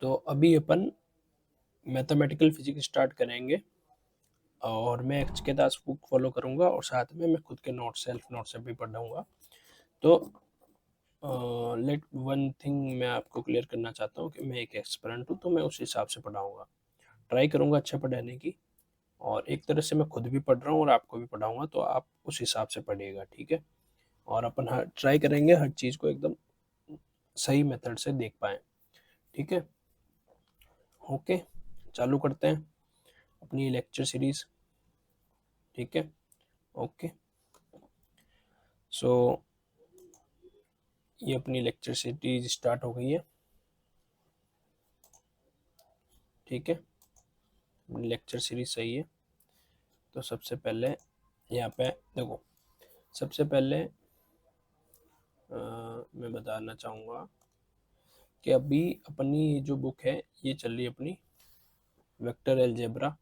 तो अभी अपन mathematical physics start करेंगे और मैं एच के दास बुक फॉलो करूंगा और साथ में मैं खुद के नोट्स सेल्फ नोट्स भी पढ़ाऊंगा। तो लेट वन थिंग मैं आपको क्लियर करना चाहता हूँ कि मैं एक एक्सपेरेंट हूँ, तो मैं उस हिसाब से पढ़ाऊंगा, ट्राई करूंगा अच्छा पढ़ाने की। और एक तरह से मैं खुद भी पढ़ रहा हूँ और आपको भी पढ़ाऊंगा, तो आप उस हिसाब से पढ़िएगा, ठीक है। और अपन हर ट्राई करेंगे हर चीज़ को एकदम सही मेथड से देख पाए, ठीक है। ओके, चालू करते हैं अपनी लेक्चर सीरीज, ठीक है। ओके, सो ये अपनी लेक्चर सीरीज स्टार्ट हो गई है, ठीक है। अपनी लेक्चर सीरीज सही है। तो सबसे पहले यहाँ पे देखो, सबसे पहले मैं बताना चाहूँगा कि अभी अपनी ये जो बुक है ये चल रही है अपनी वेक्टर अलजेब्रा,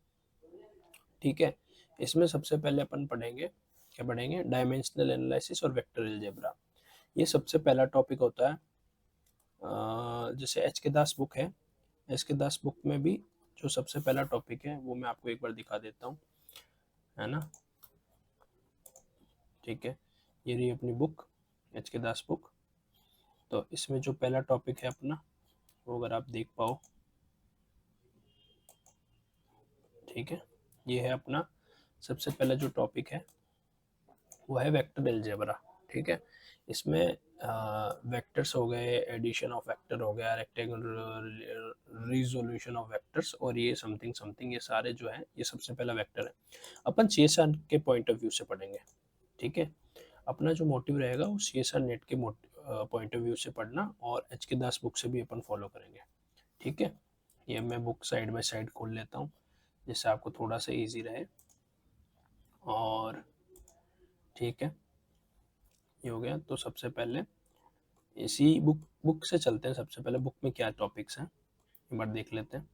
ठीक है। इसमें सबसे पहले अपन पढ़ेंगे, क्या पढ़ेंगे, डायमेंशनल एनालिसिस और वेक्टर अलजेब्रा। ये सबसे पहला टॉपिक होता है। जैसे एच के दास बुक है, एच के दास बुक में भी जो सबसे पहला टॉपिक है वो मैं आपको एक बार दिखा देता हूँ, है ना, ठीक है। ये रही अपनी बुक, एच के दास बुक। तो इसमें जो पहला टॉपिक है अपना, वो अगर आप देख पाओ, ठीक है, ये है अपना सबसे पहला जो टॉपिक है वो है वेक्टर अलजेब्रा, ठीक है। इसमें वेक्टर्स हो गए, एडिशन ऑफ वेक्टर हो गया, रेक्टेंगुलर रिजोल्यूशन ऑफ वेक्टर्स, और ये समथिंग समथिंग, ये सारे जो है ये सबसे पहला वेक्टर है। अपन CSR के पॉइंट ऑफ व्यू से पढ़ेंगे, ठीक है। अपना जो मोटिव रहेगा वो CSR नेट के पॉइंट ऑफ व्यू से पढ़ना, और एच के दास बुक से भी अपन फॉलो करेंगे, ठीक है। ये मैं बुक साइड बाय साइड खोल लेता हूँ जिससे आपको थोड़ा सा इजी रहे, और ठीक है, ये हो गया। तो सबसे पहले इसी बुक से चलते हैं। सबसे पहले बुक में क्या टॉपिक्स हैं एक बार देख लेते हैं।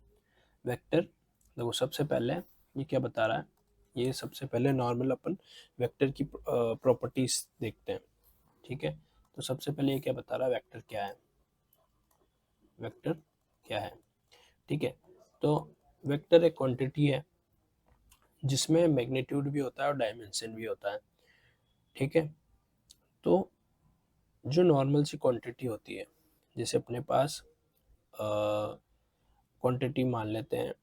वेक्टर, देखो सबसे पहले ये क्या बता रहा है, ये सबसे पहले नॉर्मल अपन वेक्टर की प्रॉपर्टीज देखते हैं, ठीक है। तो सबसे पहले ये क्या बता रहा है, वेक्टर क्या है, वेक्टर क्या है, ठीक है। तो वेक्टर एक क्वांटिटी है जिसमें मैग्नीट्यूड भी होता है और डायमेंशन भी होता है, ठीक है। तो जो नॉर्मल सी क्वांटिटी होती है, जैसे अपने पास क्वांटिटी मान लेते हैं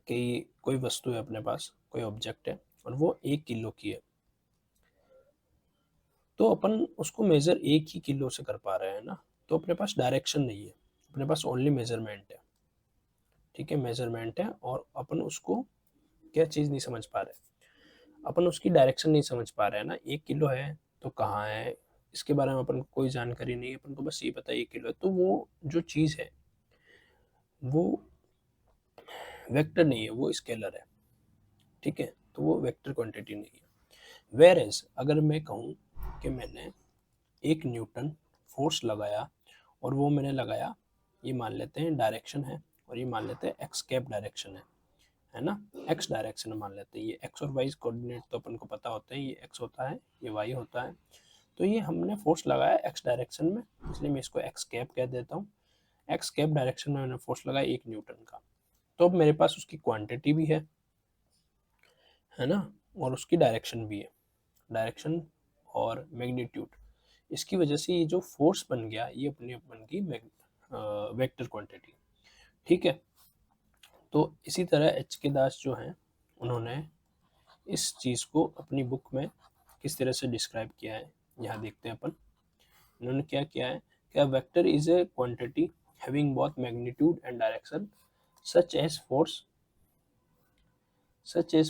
कि कोई वस्तु है अपने पास, कोई ऑब्जेक्ट है और वो 1 किलो की है, तो अपन उसको मेजर 1 ही किलो से कर पा रहे हैं ना, तो अपने पास डायरेक्शन नहीं है, अपने पास ओनली मेजरमेंट है, ठीक है, मेजरमेंट है। और अपन उसको क्या चीज़ नहीं समझ पा रहे, अपन उसकी डायरेक्शन नहीं समझ पा रहे हैं ना। 1 किलो है तो कहाँ है, इसके बारे में अपन को कोई जानकारी नहीं है, अपन को बस ये पता है 1 किलो है, तो वो जो चीज़ है वो वेक्टर नहीं है, वो स्केलर है, ठीक है। तो वो वेक्टर क्वांटिटी नहीं है। वेयर एज अगर मैं कहूँ कि मैंने 1 न्यूटन फोर्स लगाया, और वो मैंने लगाया, ये मान लेते हैं डायरेक्शन है, और ये मान लेते हैं एक्स कैप डायरेक्शन है ना, एक्स डायरेक्शन मान लेते हैं। ये एक्स और वाई कोऑर्डिनेट तो अपन को पता होता है, ये एक्स होता है, ये वाई होता है। तो ये हमने फोर्स लगाया एक्स डायरेक्शन में, इसलिए मैं इसको एक्स कैप कह देता हूँ। एक्स कैप डायरेक्शन में मैंने फोर्स लगाया 1 न्यूटन का। तो अब मेरे पास उसकी क्वांटिटी भी है ना, और उसकी डायरेक्शन भी है, डायरेक्शन और मैग्नीट्यूड। इसकी वजह से ये जो फोर्स बन गया ये अपनी अपन की वेक्टर क्वांटिटी, ठीक है। तो इसी तरह एच के दास जो हैं उन्होंने इस चीज़ को अपनी बुक में किस तरह से डिस्क्राइब किया है, यहाँ देखते हैं अपन। इन्होंने क्या किया है, क्या vector is a quantity having both magnitude and direction such as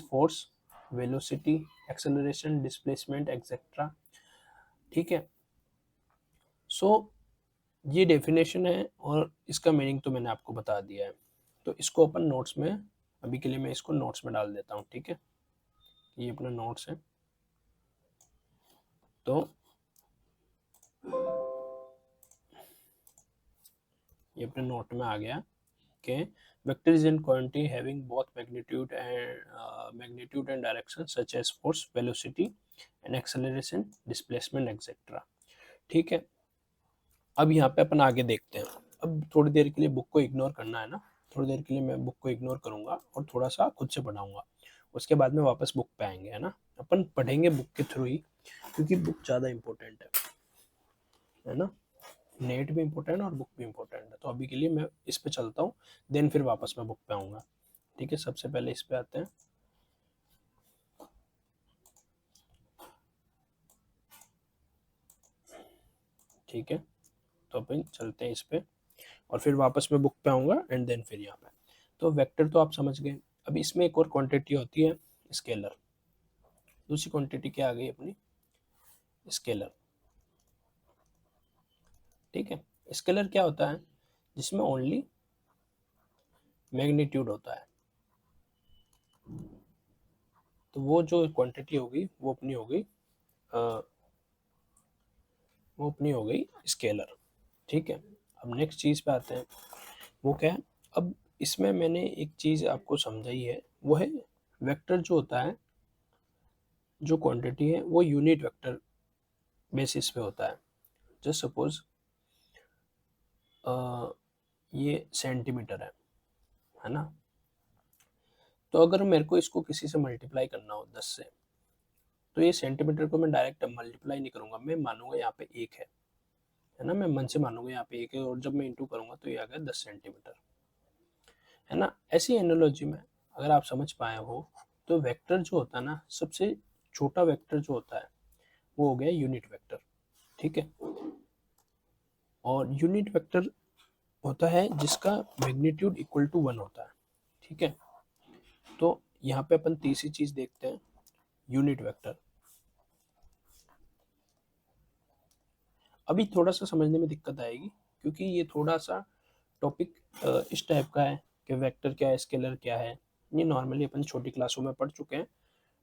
force, velocity, acceleration, displacement etcetera, ठीक है। सो ये डेफिनेशन है और इसका मीनिंग तो मैंने आपको बता दिया है। तो इसको अपन नोट्स में, अभी के लिए मैं इसको नोट्स में डाल देता हूँ, ठीक है। ये अपना नोट्स है, तो ये अपने नोट में आ गया कि vector is an quantity having both magnitude and direction such as force, velocity and acceleration, displacement etcetera, ठीक है। अब यहाँ पे अपन आगे देखते हैं, अब थोड़ी देर के लिए बुक को इग्नोर करना है ना, थोड़ी देर के लिए मैं बुक को इग्नोर करूँगा और थोड़ा सा खुद से पढ़ाऊँगा। उसके बाद में वापस बुक पे आएंगे, है ना। अपन पढ़ेंगे बुक के थ्रू ही, क्योंकि बुक ज़्यादा इम्पोर्टेंट है ना। नेट भी इम्पोर्टेंट है और बुक भी इम्पोर्टेंट है। तो अभी के लिए मैं इस पे चलता हूँ, देन फिर वापस मैं बुक पे आऊँगा। ठीक है, सबसे पहले इस पे आते हैं। ठीक है, तो अपन चलते हैं इस पे और फिर वापस मैं बुक पे आऊँगा एंड देन फिर यहाँ पे। तो वेक्टर तो आप समझ गए। अभी इसमें एक और क्वांटिटी होती है स्केलर। दूसरी क्वांटिटी क्या आ गई अपनी, स्केलर। ठीक है, स्केलर क्या होता है, जिसमें ओनली मैग्नीट्यूड होता है। तो वो जो क्वांटिटी होगी वो अपनी हो गई स्केलर। ठीक है, अब नेक्स्ट चीज़ पे आते हैं, वो क्या है। अब इसमें मैंने एक चीज़ आपको समझाई है, वो है वेक्टर जो होता है, जो क्वांटिटी है वो यूनिट वेक्टर बेसिस पे होता है। जस्ट सपोज ये सेंटीमीटर है ना। तो अगर मेरे को इसको किसी से मल्टीप्लाई करना हो 10 से, तो ये सेंटीमीटर को मैं डायरेक्ट मल्टीप्लाई नहीं करूंगा, मैं मानूंगा यहाँ पे एक है ना। मैं मन से मानूंगा यहाँ पे एक है, और जब मैं इंटू करूंगा तो ये आ गया 10 सेंटीमीटर, है ना। ऐसी एनालॉजी में अगर आप समझ पाए हो, तो वेक्टर जो होता है ना, सबसे छोटा वेक्टर जो होता है वो हो गया यूनिट वेक्टर। ठीक है, और यूनिट वेक्टर होता है जिसका मैग्नीट्यूड इक्वल टू 1 होता है। ठीक है, तो यहाँ पे अपन तीसरी चीज देखते हैं, यूनिट वेक्टर। अभी थोड़ा सा समझने में दिक्कत आएगी, क्योंकि ये थोड़ा सा टॉपिक इस टाइप का है कि वेक्टर क्या है, स्केलर क्या है। ये नॉर्मली अपन छोटी क्लासों में पढ़ चुके हैं,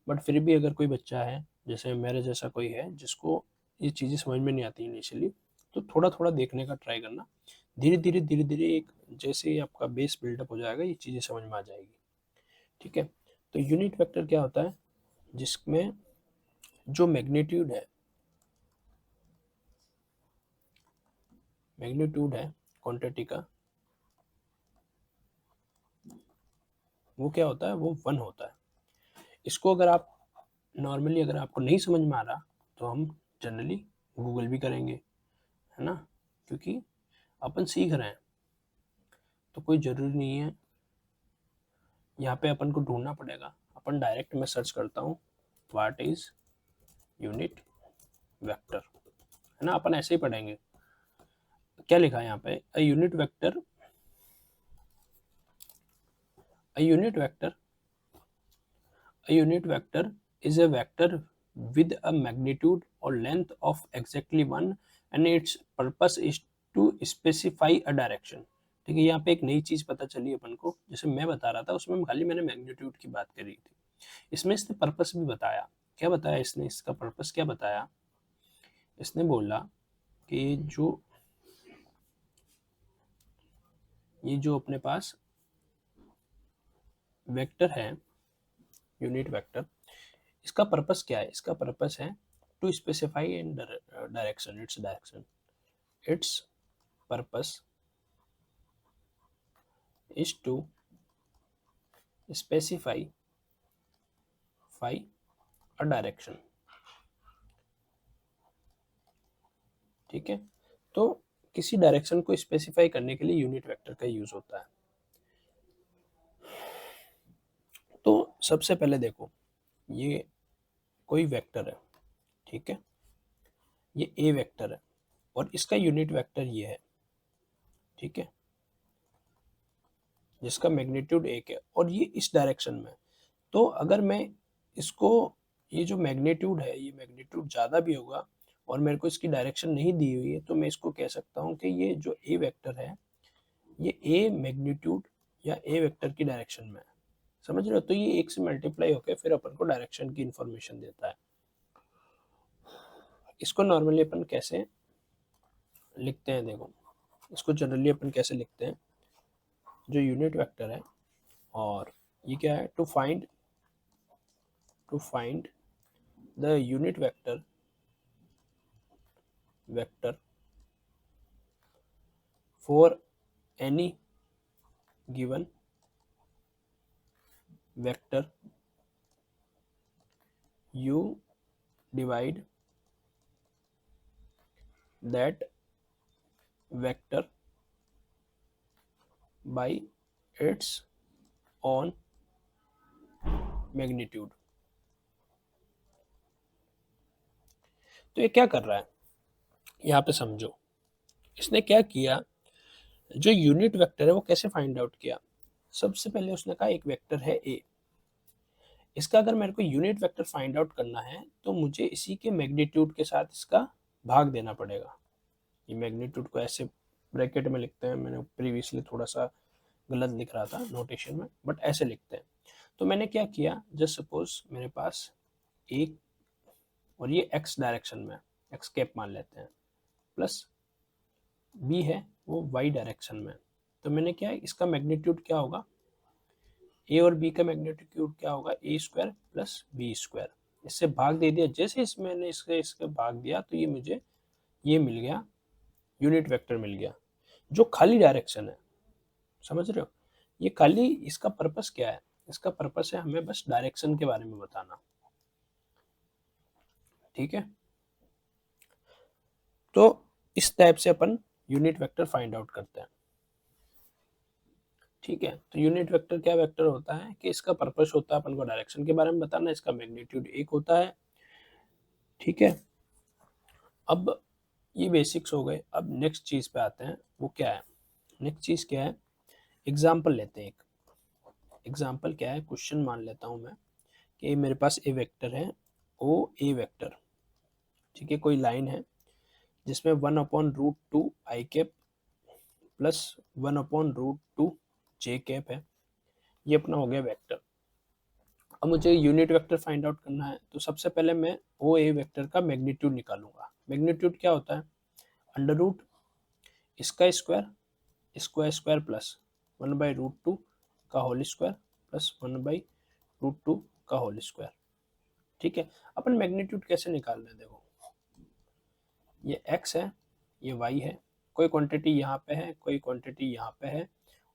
बट फिर भी अगर कोई बच्चा है, जैसे मेरे जैसा कोई है जिसको ये चीज़ें समझ में नहीं आती इनिशियली, तो थोड़ा थोड़ा देखने का ट्राई करना। धीरे धीरे एक जैसे ही आपका बेस बिल्डअप हो जाएगा, ये चीज़ें समझ में आ जाएगी। ठीक है, तो यूनिट वेक्टर क्या होता है, जिसमें जो मैग्नीट्यूड है क्वांटिटी का, वो क्या होता है, वो 1 होता है। इसको अगर आप नॉर्मली, अगर आपको नहीं समझ में आ रहा, तो हम जनरली गूगल भी करेंगे, है ना, क्योंकि अपन सीख रहे हैं। तो कोई ज़रूरी नहीं है यहाँ पे अपन को ढूंढना पड़ेगा। अपन डायरेक्ट मैं सर्च करता हूँ, व्हाट इज यूनिट वेक्टर, है ना। अपन ऐसे ही पढ़ेंगे। क्या लिखा है यहाँ पे, a unit vector, a unit vector, a unit vector is a vector with a magnitude or length of exactly 1 and its purpose is to specify a direction। ठीक है, यहाँ पे एक नई चीज पता चली अपन को, जैसे मैं बता रहा था उसमें खाली मैंने मैग्नीट्यूड की बात करी थी, इसमें इसने पर्पस भी बताया। क्या बताया इसने, इसका पर्पस क्या बताया, इसने बोला कि ये जो अपने पास वेक्टर है, यूनिट वेक्टर, इसका पर्पस क्या है, इसका पर्पस है to specify in direction, its purpose is to specify a direction. ठीक है, तो किसी डायरेक्शन को स्पेसिफाई करने के लिए यूनिट वेक्टर का यूज होता है। तो सबसे पहले देखो, ये कोई वेक्टर है, ठीक है, ये ए वेक्टर है और इसका यूनिट वेक्टर ये है। ठीक है, जिसका मैग्नीट्यूड 1 है और ये इस डायरेक्शन में। तो अगर मैं इसको, ये जो मैग्नीट्यूड है, ये मैग्नीट्यूड ज़्यादा भी होगा और मेरे को इसकी डायरेक्शन नहीं दी हुई है, तो मैं इसको कह सकता हूँ कि ये जो ए वेक्टर है, ये ए मैग्नीट्यूड या ए वेक्टर की डायरेक्शन में है। समझ रहे हो, तो ये 1 से मल्टीप्लाई होकर फिर अपन को डायरेक्शन की इंफॉर्मेशन देता है। इसको नॉर्मली अपन कैसे लिखते हैं, देखो, इसको जनरली अपन कैसे लिखते हैं, जो यूनिट वेक्टर है, और ये क्या है, to find the unit vector for any given vector you divide that vector by its own magnitude। तो ये क्या कर रहा है, यहाँ पे समझो। इसने क्या किया, जो यूनिट वेक्टर है वो कैसे फाइंड आउट किया। सबसे पहले उसने कहा एक वेक्टर है ए, इसका अगर मेरे को यूनिट वेक्टर फाइंड आउट करना है तो मुझे इसी के मैग्नीट्यूड के साथ इसका भाग देना पड़ेगा। ये मैग्नीट्यूड को ऐसे ब्रैकेट में लिखते हैं, मैंने प्रीवियसली थोड़ा सा गलत लिख रहा था नोटेशन में, बट ऐसे लिखते हैं। तो मैंने क्या किया, जस्ट सपोज मेरे पास एक और ये एक्स डायरेक्शन में, एक्स कैप मान लेते हैं, प्लस बी है वो वाई डायरेक्शन में। तो मैंने क्या है, इसका मैग्नीट्यूड क्या होगा, ए और बी का मैग्नीट्यूड क्या होगा, ए स्क्वायर प्लस बी स्क्वायर। इससे भाग दे दिया, जैसे मैंने इसके भाग दिया तो ये मुझे ये मिल गया, यूनिट वेक्टर मिल गया जो खाली डायरेक्शन है। समझ रहे हो, ये खाली, इसका पर्पस क्या है, इसका पर्पस है हमें बस डायरेक्शन के बारे में बताना। ठीक है, तो इस टाइप से अपन यूनिट वेक्टर फाइंड आउट करते हैं। ठीक है, तो यूनिट वेक्टर क्या वेक्टर होता है कि इसका पर्पस होता है अपन को डायरेक्शन के बारे में बताना, इसका मैग्नीट्यूड एक होता है। ठीक है, अब ये बेसिक्स हो गए। अब नेक्स्ट चीज पे आते हैं, वो क्या है, नेक्स्ट चीज क्या है, एग्जाम्पल लेते हैं। एक एग्जाम्पल क्या है, क्वेश्चन मान लेता हूं मैं कि मेरे पास ए वेक्टर है, ओ ए वेक्टर। ठीक है, कोई लाइन है जिसमें 1/√2 आई कैप प्लस 1/√2 जे कैप है, ये अपना हो गया वेक्टर। अब मुझे यूनिट वेक्टर फाइंड आउट करना है, तो सबसे पहले मैं ओ ए वेक्टर का मैग्नीट्यूड निकालूंगा। मैग्नीट्यूड क्या होता है, अंडर रूट इसका स्क्वायर, इसका स्क्वायर प्लस 1/√2 का होल स्क्वायर प्लस 1/√2 का होल स्क्वायर। ठीक है, अपन मैग्नीट्यूड कैसे निकाल रहे हैं, देखो ये x है, ये y है, कोई क्वांटिटी यहाँ पे है, कोई क्वांटिटी यहाँ पे है,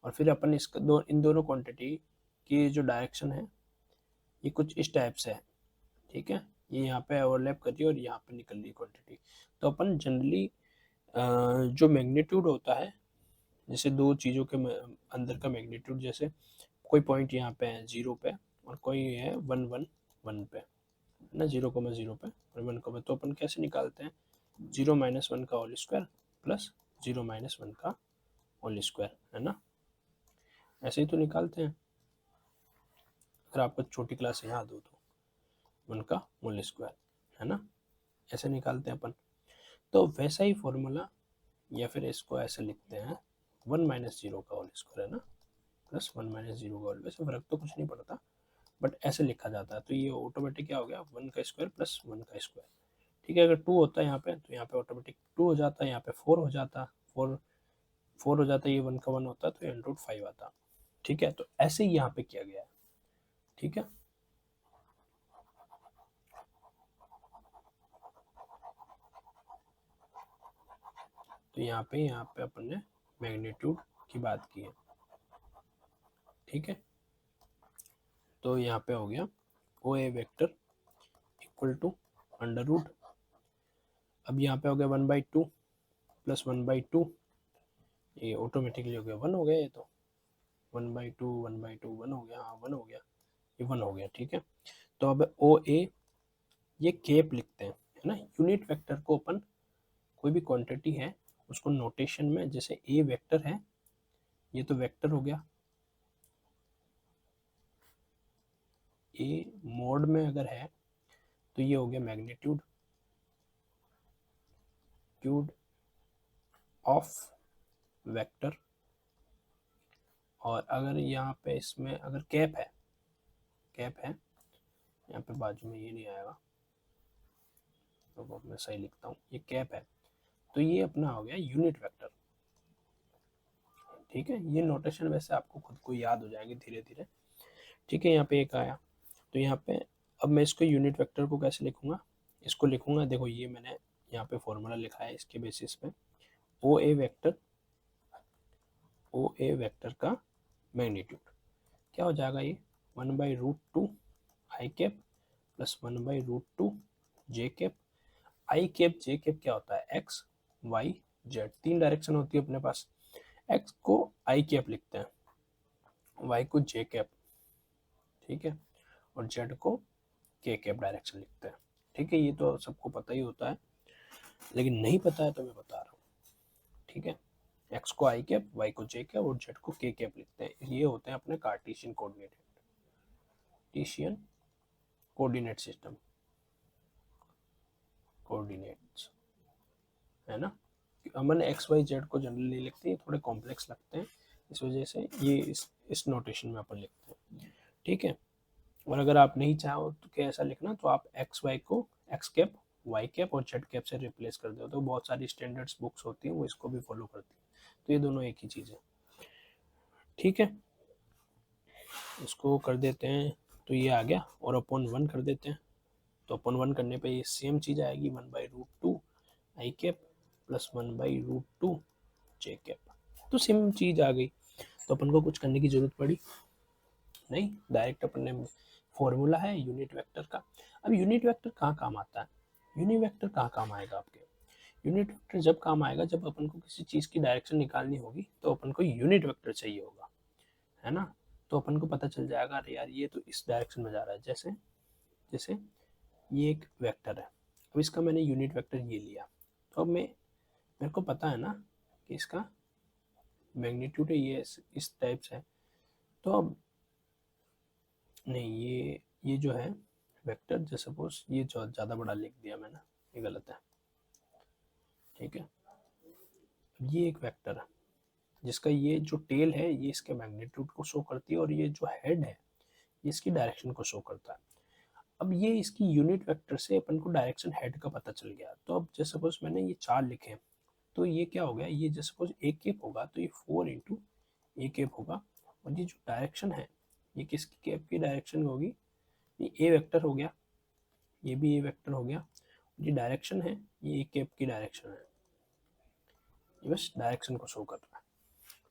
और फिर अपन इसका इन दोनों क्वांटिटी की जो डायरेक्शन है ये कुछ इस टाइप से है। ठीक है, ये यहाँ पे ओवरलैप कर रही है और यहाँ पे निकल रही क्वांटिटी। तो अपन जनरली जो मैग्नीट्यूड होता है, जैसे दो चीज़ों के अंदर का मैग्नीट्यूड, जैसे कोई पॉइंट यहाँ पे है 0 पे और कोई है 1 पे, है ना, 0,0 पे और 1, तो अपन कैसे निकालते हैं, 0 - 1 का होल स्क्वायर प्लस 0 - 1 का होल स्क्वायर, है ना, ऐसे ही तो निकालते हैं। अगर आपको छोटी क्लास याद हो तो 1 का होल स्क्वायर, है ना, ऐसे निकालते हैं अपन। तो वैसा ही फॉर्मूला, या फिर इसको ऐसे लिखते हैं 1 - 0 का होल स्क्वायर, है ना, प्लस 1 - 0 का होल। वैसे फर्क तो कुछ नहीं पड़ता, बट ऐसे लिखा जाता है। तो ये ऑटोमेटिक क्या हो गया, 1 का स्क्वायर प्लस 1 का स्क्वायर। ठीक है, अगर 2 होता है यहाँ पे तो यहाँ पे ऑटोमेटिक 2 हो जाता है, यहाँ पे 4 हो जाता, 4 हो जाता है, ये 1 का 1 होता तो √5 आता। ठीक है, तो ऐसे ही यहाँ पे किया गया है। ठीक है, तो यहाँ पे अपन ने मैग्नीट्यूड की बात की है। ठीक है, तो यहाँ पे हो गया O A vector equal to under root, अब यहाँ पे हो गया 1/2 प्लस 1/2, ये ऑटोमेटिकली हो गया 1 हो गया, ये तो 1/2 1/2 1 हो गया, हाँ 1 हो गया, ये 1 हो गया। ठीक है, तो अब ओ ए ये केप लिखते हैं, है ना। यूनिट वेक्टर को अपन, कोई भी क्वांटिटी है उसको नोटेशन में, जैसे ए वेक्टर है, ये तो वेक्टर हो गया, ए मोड में अगर है तो ये हो गया मैग्नीट्यूड ट्यूड ऑफ वेक्टर, और अगर यहाँ पे इसमें अगर कैप है, कैप है यहाँ पे बाजू में, ये नहीं आएगा तो मैं सही लिखता हूँ, ये कैप है, तो ये अपना हो गया यूनिट वेक्टर। ठीक है, ये नोटेशन वैसे आपको खुद को याद हो जाएंगे धीरे धीरे। ठीक है, यहाँ पे एक आया, तो यहाँ पे अब मैं इसको यूनिट वेक्टर को कैसे लिखूंगा, इसको लिखूंगा, देखो ये मैंने यहाँ पे फॉर्मूला लिखा है इसके बेसिस पे, ओ A vector O A vector का मैग्नीट्यूड क्या हो जाएगा, ये 1/√2 आई कैप प्लस 1/√2 जे कैप। आई कैप जे कैप क्या होता है, एक्स वाई जेड, तीन डायरेक्शन होती है अपने पास। एक्स को आई कैप लिखते हैं, वाई को जे कैप, ठीक है, और जेड को के कैप डायरेक्शन लिखते हैं। ठीक है, ये तो सबको पता ही होता है, लेकिन नहीं पता है तो मैं बता रहा हूँ। ठीक है, एक्स को आई कैप, वाई को जे कैप और जेड को के कैप लिखते हैं। ये होते हैं अपने कार्टेशियन कोऑर्डिनेट सिस्टम, कोऑर्डिनेट्स, है ना। हमने एक्स वाई जेड को जनरली लिखते हैं, थोड़े कॉम्प्लेक्स लगते हैं, इस वजह से ये इस नोटेशन में अपन लिखते हैं। ठीक है, और अगर आप नहीं चाहो तो क्या ऐसा लिखना, तो आप एक्स वाई को एक्स कैप, वाई कैप और जेड कैप से रिप्लेस कर दो। तो बहुत सारी स्टैंडर्ड्स बुक्स होती हैं वो इसको भी फॉलो करती हैं, तो ये दोनों एक ही चीज़ है। ठीक है, इसको कर देते हैं, तो ये आ गया, और अपॉन 1 कर देते हैं। तो अपॉन 1 करने पे ये सेम चीज़ आएगी, 1/√2 आई कैप प्लस 1/√2 जे कैप। तो सेम चीज़ आ गई, तो अपन को कुछ करने की जरूरत पड़ी नहीं, डायरेक्ट अपन ने फॉर्मूला है यूनिट वेक्टर का। अब यूनिट वेक्टर कहाँ काम आता है, यूनिट वेक्टर कहाँ काम आएगा आपके, यूनिट वेक्टर जब काम आएगा जब अपन को किसी चीज़ की डायरेक्शन निकालनी होगी, तो अपन को यूनिट वेक्टर चाहिए होगा, है ना। तो अपन को पता चल जाएगा, अरे यार ये तो इस डायरेक्शन में जा रहा है, जैसे जैसे ये एक वेक्टर है, अब इसका मैंने यूनिट वेक्टर ये लिया, तो अब मेरे को पता है ना कि इसका मैग्नीट्यूड है ये इस टाइप से है। तो अब नहीं, ये जो है वेक्टर, जैसे सपोज ये जो ज़्यादा बड़ा लिख दिया मैंने, ये गलत है। ठीक है, ये एक वेक्टर है जिसका ये जो टेल है ये इसके मैग्नीट्यूड को शो करती है, और ये जो हेड है ये इसकी डायरेक्शन को शो करता है। अब ये इसकी यूनिट वेक्टर से अपन को डायरेक्शन हेड का पता चल गया। तो अब जैसे सपोज मैंने ये 4 लिखे, तो ये क्या हो गया, ये जैसे सपोज ए केप होगा तो ये 4 इंटू ए केप होगा, और ये जो डायरेक्शन है ये किसकी केप की डायरेक्शन होगी, ये ए वेक्टर हो गया, ये भी ए वेक्टर हो गया, ये डायरेक्शन है ये ए केप की डायरेक्शन है, ये बस डायरेक्शन को शो कर रहा है,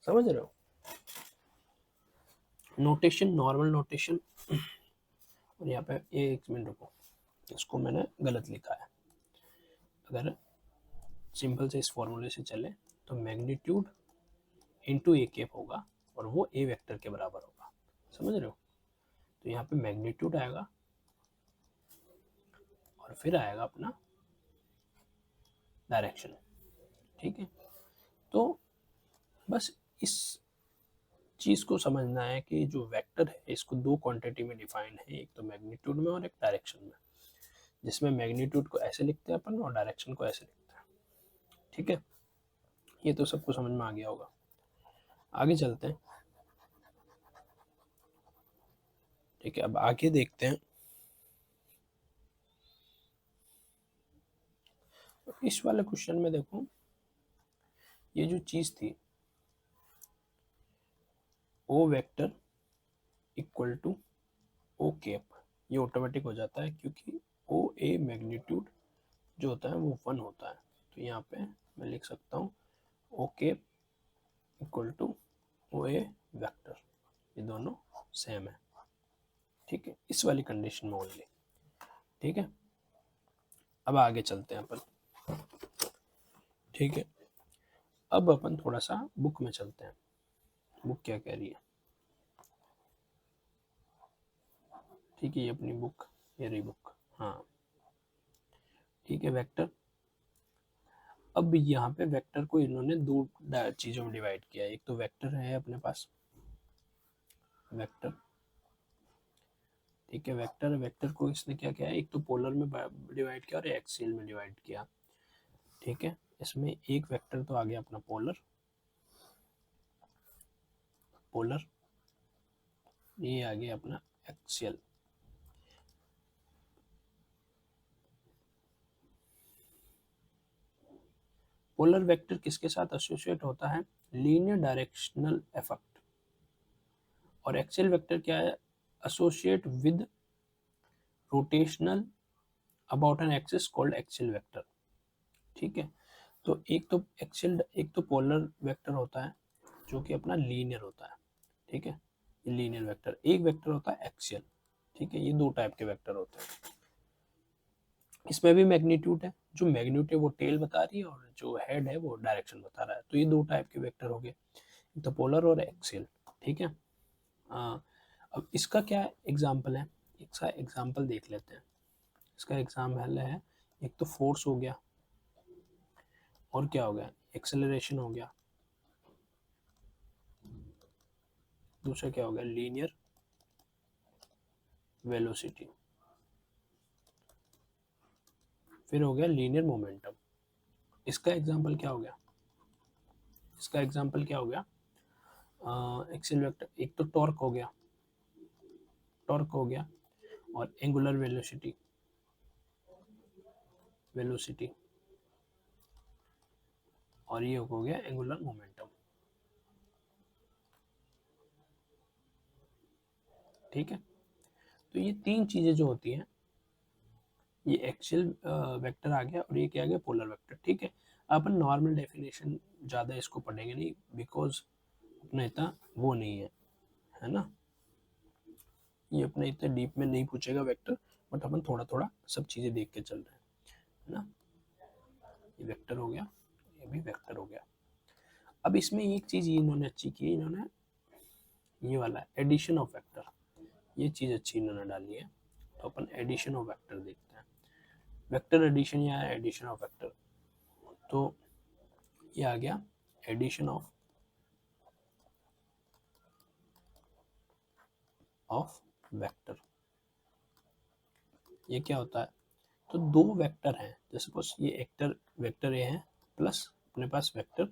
समझ रहे हो। नोटेशन, नॉर्मल नोटेशन, और यहाँ पे एक मिनट रुको, इसको मैंने गलत लिखा है। अगर सिंपल से इस फॉर्मूले से चले तो मैग्नीट्यूड इंटू ए केप होगा, और वो ए वेक्टर के बराबर होगा, समझ रहे हो। तो यहाँ पे मैग्नीट्यूड आएगा और फिर आएगा अपना डायरेक्शन। ठीक है, तो बस इस चीज़ को समझना है कि जो वेक्टर है इसको दो क्वांटिटी में डिफाइन है, एक तो मैग्नीट्यूड में और एक डायरेक्शन में, जिसमें मैग्नीट्यूड को ऐसे लिखते हैं अपन और डायरेक्शन को ऐसे लिखते हैं। ठीक है, ये तो सबको समझ में आ गया होगा। आगे चलते हैं। ठीक है, अब आगे देखते हैं। इस वाले क्वेश्चन में देखो, ये जो चीज़ थी O vector equal to O cap, ये ऑटोमेटिक हो जाता है क्योंकि ओ ए मैग्नीट्यूड जो होता है वो 1 होता है। तो यहाँ पे मैं लिख सकता हूँ ओ cap equal to O A vector, ये दोनों सेम है। ठीक है, इस वाली कंडीशन में ओनली। ठीक है, अब आगे चलते हैं अपन। ठीक है, अब अपन थोड़ा सा बुक में चलते हैं, बुक क्या कह रही है। ठीक है, ये अपनी बुक, ये रही बुक, हाँ। ठीक है, वेक्टर, अब यहाँ पे वेक्टर को इन्होंने दो चीज़ों में डिवाइड किया। एक तो वेक्टर है अपने पास वेक्टर, ठीक है, वेक्टर, वेक्टर को इसने क्या किया, एक तो पोलर में डिवाइड किया और एक्सियल में डिवाइड किया। ठीक है, इसमें एक वेक्टर तो आ गया अपना पोलर, पोलर, ये आ गया अपना एक्सियल। पोलर वेक्टर किसके साथ एसोसिएट होता है, लीनियर डायरेक्शनल इफेक्ट, और एक्सियल वेक्टर क्या है, associate with rotational about an axis called axial vector. ठीक है, तो एक तो एक्सियल, एक तो पोलर वेक्टर होता है जो कि अपना लीनियर होता है, ठीक है, ये लीनियर वेक्टर। एक वेक्टर होता है एक्सियल, ठीक है, ये दो टाइप के वेक्टर होते हैं। इसमें भी मैग्नीट्यूड है, जो मैग्नीट्यूड है वो टेल बता रही है और जो हेड है वो डायरेक्शन बता रहा है। तो ये दो टाइप के वेक्टर हो गए, तो पोलर और एक्सियल, ठीक है। अब इसका क्या एग्जाम्पल है, इसका एग्जाम्पल देख लेते हैं। इसका एग्जाम्पल है, एक तो फोर्स हो गया, और क्या हो गया, एक्सेलरेशन हो गया, दूसरा क्या हो गया, लीनियर वेलोसिटी, फिर हो गया लीनियर मोमेंटम। इसका एग्जाम्पल क्या हो गया, इसका एग्जाम्पल क्या हो गया, एक्सियल वेक्टर, एक तो टॉर्क हो गया, टॉर्क हो गया, और एंगुलर वेलोसिटी, वेलोसिटी, और ये हो गया एंगुलर मोमेंटम, ठीक है। तो ये तीन चीजें जो होती हैं, ये एक्सियल वेक्टर आ गया और ये क्या आ गया, पोलर वेक्टर, ठीक है। अपन नॉर्मल डेफिनेशन ज़्यादा इसको पढ़ेंगे नहीं, बिकॉज अपना इतना वो नहीं है ना, ये अपने इतने डीप में नहीं पूछेगा वेक्टर, बट अपन थोड़ा थोड़ा सब चीज़ें देख के चल रहे हैं, है ना। ये वेक्टर हो गया, ये भी वेक्टर हो गया। अब इसमें एक चीज़ ये इन्होंने अच्छी की है, इन्होंने ये वाला एडिशन ऑफ वेक्टर, ये चीज़ अच्छी इन्होंने डाली है। तो अपन एडिशन ऑफ वेक्टर देखते हैं, वेक्टर एडिशन या एडिशन ऑफ वेक्टर। तो ये आ गया एडिशन ऑफ वेक्टर। ये क्या होता है, तो दो वेक्टर हैं, जैसे सपोज ये वेक्टर वेक्टर ए है, प्लस अपने पास वेक्टर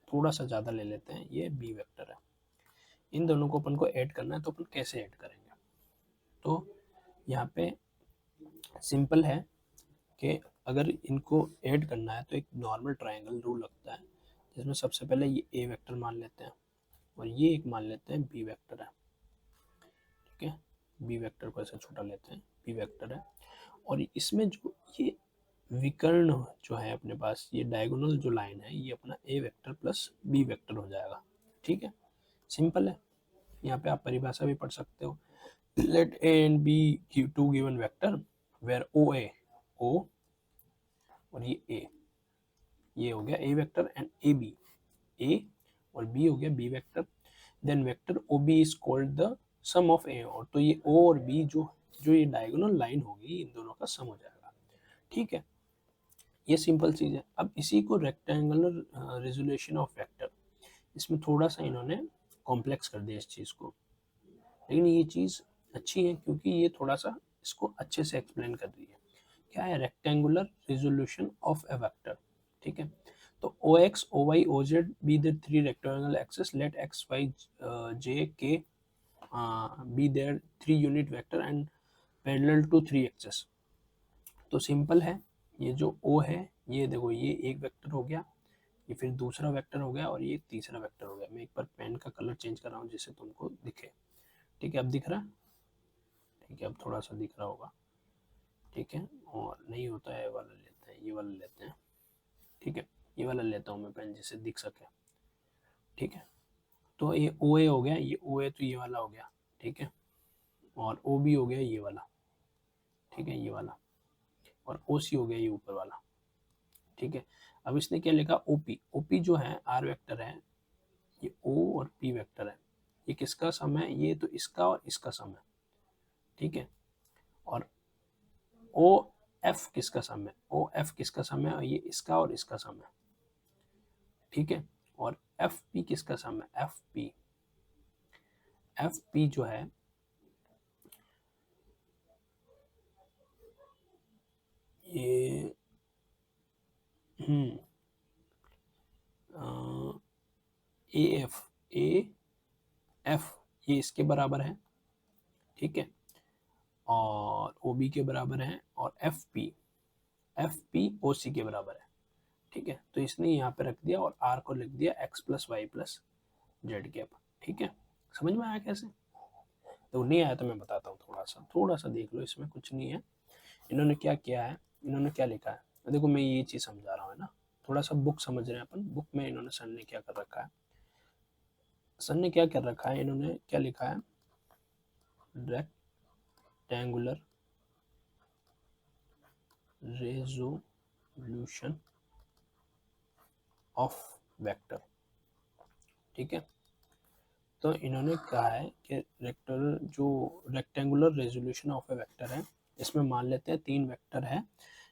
थोड़ा सा ज़्यादा ले लेते हैं, ये बी वेक्टर है। इन दोनों को अपन को ऐड करना है, तो अपन कैसे ऐड करेंगे, तो यहाँ पे सिंपल है कि अगर इनको ऐड करना है तो एक नॉर्मल ट्रायंगल रूल लगता है, जिसमें सबसे पहले ये ए वेक्टर मान लेते हैं और ये एक मान लेते हैं बी वेक्टर है, ठीक है। बी वेक्टर को ऐसे छोटा लेते हैं, बी वेक्टर है, और इसमें जो ये विकर्ण जो है अपने पास, ये डायगोनल जो लाइन है, ये अपना ए वेक्टर प्लस बी वेक्टर हो जाएगा, ठीक है। सिंपल है, यहाँ पे आप परिभाषा भी पढ़ सकते हो, let A and B two given vector where O A, O और ये ए, ये हो गया A vector, and A B, A और बी हो गया B vector, then vector O B is called the sum of A, और तो ये ओ और बी जो जो ये डायगोनल लाइन होगी, इन दोनों का सम हो जाएगा, ठीक है। ये सिंपल चीज़ है। अब इसी को रेक्टेंगुलर रेजोल्यूशन ऑफ वेक्टर, इसमें थोड़ा सा इन्होंने कॉम्प्लेक्स कर दिया इस चीज़ को, लेकिन ये चीज़ अच्छी है क्योंकि ये थोड़ा सा इसको अच्छे से एक्सप्लेन कर रही है। क्या है, rectangular resolution of a vector, ठीक है। तो O X O Y O Z be the three rectangle axes, let X Y J K be their three unit vector and parallel to three axes. तो simple है, ये जो ओ है, ये देखो ये एक वेक्टर हो गया, ये फिर दूसरा वेक्टर हो गया, और ये तीसरा वेक्टर हो गया। मैं एक बार पेन का कलर चेंज कर रहा हूँ जिससे तुमको दिखे, ठीक है। अब दिख रहा है, ठीक है, अब थोड़ा सा दिख रहा होगा, ठीक है। और नहीं होता है, ये वाला लेते हैं, ये वाला लेते हैं, ठीक है, ये वाला लेता हूँ मैं पेन जिससे दिख सके, ठीक है। तो ये ओ ए हो गया, ये ओ ए तो ये वाला हो गया, ठीक है, और ओ बी हो गया ये वाला, ठीक है, ये वाला, और ओ सी हो गया ये ऊपर वाला, ठीक है। अब इसने क्या लिखा, ओपी, ओपी जो है आर वेक्टर है, ये ओ और पी वेक्टर है, ये किसका सम है, ये तो इसका और इसका सम है, ठीक है। और ओ एफ किसका सम है, ओ एफ किसका सम है, और ये इसका और इसका सम है, ठीक है। और एफ पी किसका सम है, एफ पी, एफ पी जो है ये ए एफ, ए एफ ये इसके बराबर है, ठीक है, और ओ बी के बराबर है, और एफ पी ओ सी के बराबर है, ठीक है। तो इसने यहाँ पे रख दिया और आर को लिख दिया X plus Y plus Z cap, ठीक है। समझ में आया कैसे, तो नहीं आया तो मैं बताता हूँ, थोड़ा सा देख लो, इसमें कुछ नहीं है। इन्होंने क्या किया है, इन्होंने क्या लिखा है, देखो मैं ये चीज़ समझा रहा हूँ, है ना। थोड़ा सा बुक समझ रहे हैं अपन, बुक में इन्होंने सर ने क्या कर रखा है, सर ने क्या कर रखा है, इन्होंने क्या लिखा है, रेक्टेंगुलर रेजोल्यूशन ऑफ वेक्टर। ठीक है, तो इन्होंने कहा है कि rectangular resolution of a vector है, इसमें मान लेते हैं 3 वेक्टर है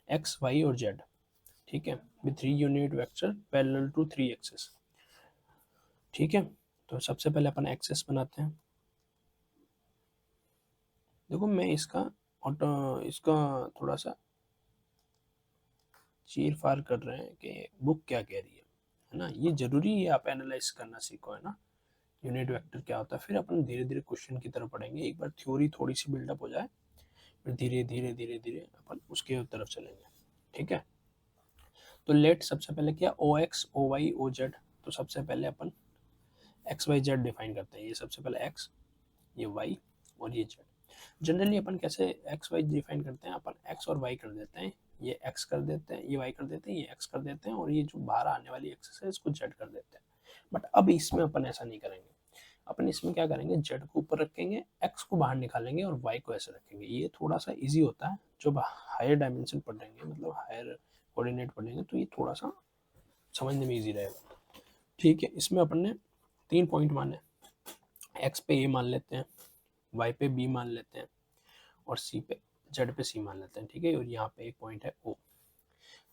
एक्स वाई और जेड। ठीक है, with 3 unit vector parallel to 3 axis. ठीक है, तो सबसे पहले अपन एक्सिस बनाते हैं। देखो मैं इसका थोड़ा सा चीर फार कर रहे हैं कि बुक क्या कह रही है ना, ये जरूरी है आप एनालाइज करना सीखो, है ना, यूनिट वेक्टर क्या होता है। फिर अपन धीरे धीरे क्वेश्चन की तरफ पढ़ेंगे, एक बार थ्योरी थोड़ी सी बिल्डअप हो जाए, फिर धीरे धीरे धीरे धीरे अपन उसके तरफ चलेंगे। ठीक है, तो लेट सबसे पहले क्या, O X O Y O Z. तो सबसे पहले अपन एक्स वाई जेड डिफाइन करते हैं, ये सबसे पहले एक्स, ये वाई और ये जेड। जनरली अपन कैसे एक्स वाई डिफाइन करते हैं, अपन एक्स और वाई कर देते हैं, ये एक्स कर देते हैं, ये वाई कर देते हैं, ये एक्स कर देते हैं, और ये जो बाहर आने वाली एक्सिस है इसको जेड कर देते हैं। बट अब इसमें अपन ऐसा नहीं करेंगे, अपन इसमें क्या करेंगे, जेड को ऊपर रखेंगे, एक्स को बाहर निकालेंगे और वाई को ऐसे रखेंगे। ये थोड़ा सा इजी होता है, जब हायर डायमेंशन पढ़ेंगे, मतलब हायर कोऑर्डिनेट पढ़ेंगे, तो ये थोड़ा सा समझने में इजी रहेगा। ठीक है, इसमें अपन ने 3 पॉइंट माने, एक्स पे ए मान लेते हैं, वाई पे बी मान लेते हैं, और सी पे जेड पे सी मान लेते हैं। ठीक है, और यहाँ पे एक पॉइंट है ओ।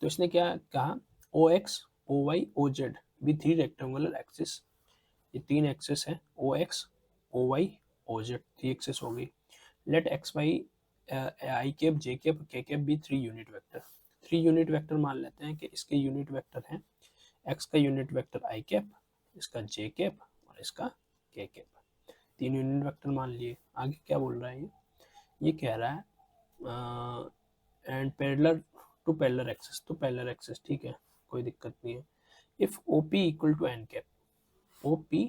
तो इसने क्या कहा, O X O Y O Z with 3 rectangular axis. ये 3 एक्सिस है, O X O Y O Z, 3 axis हो गई। Let X Y I cap J cap K cap be 3 unit vector. 3 unit vector मान लेते हैं कि इसके unit vector हैं, एक्स का यूनिट वेक्टर आई कैप, इसका जे कैप और इसका के कैप। 3 यूनिट वेक्टर मान लिए। आगे क्या बोल रहा है ये कह रहा है and parallel to parallel axis. तो पैरेलल एक्सिस ठीक है, कोई दिक्कत नहीं है। If O P equal to N cap, O P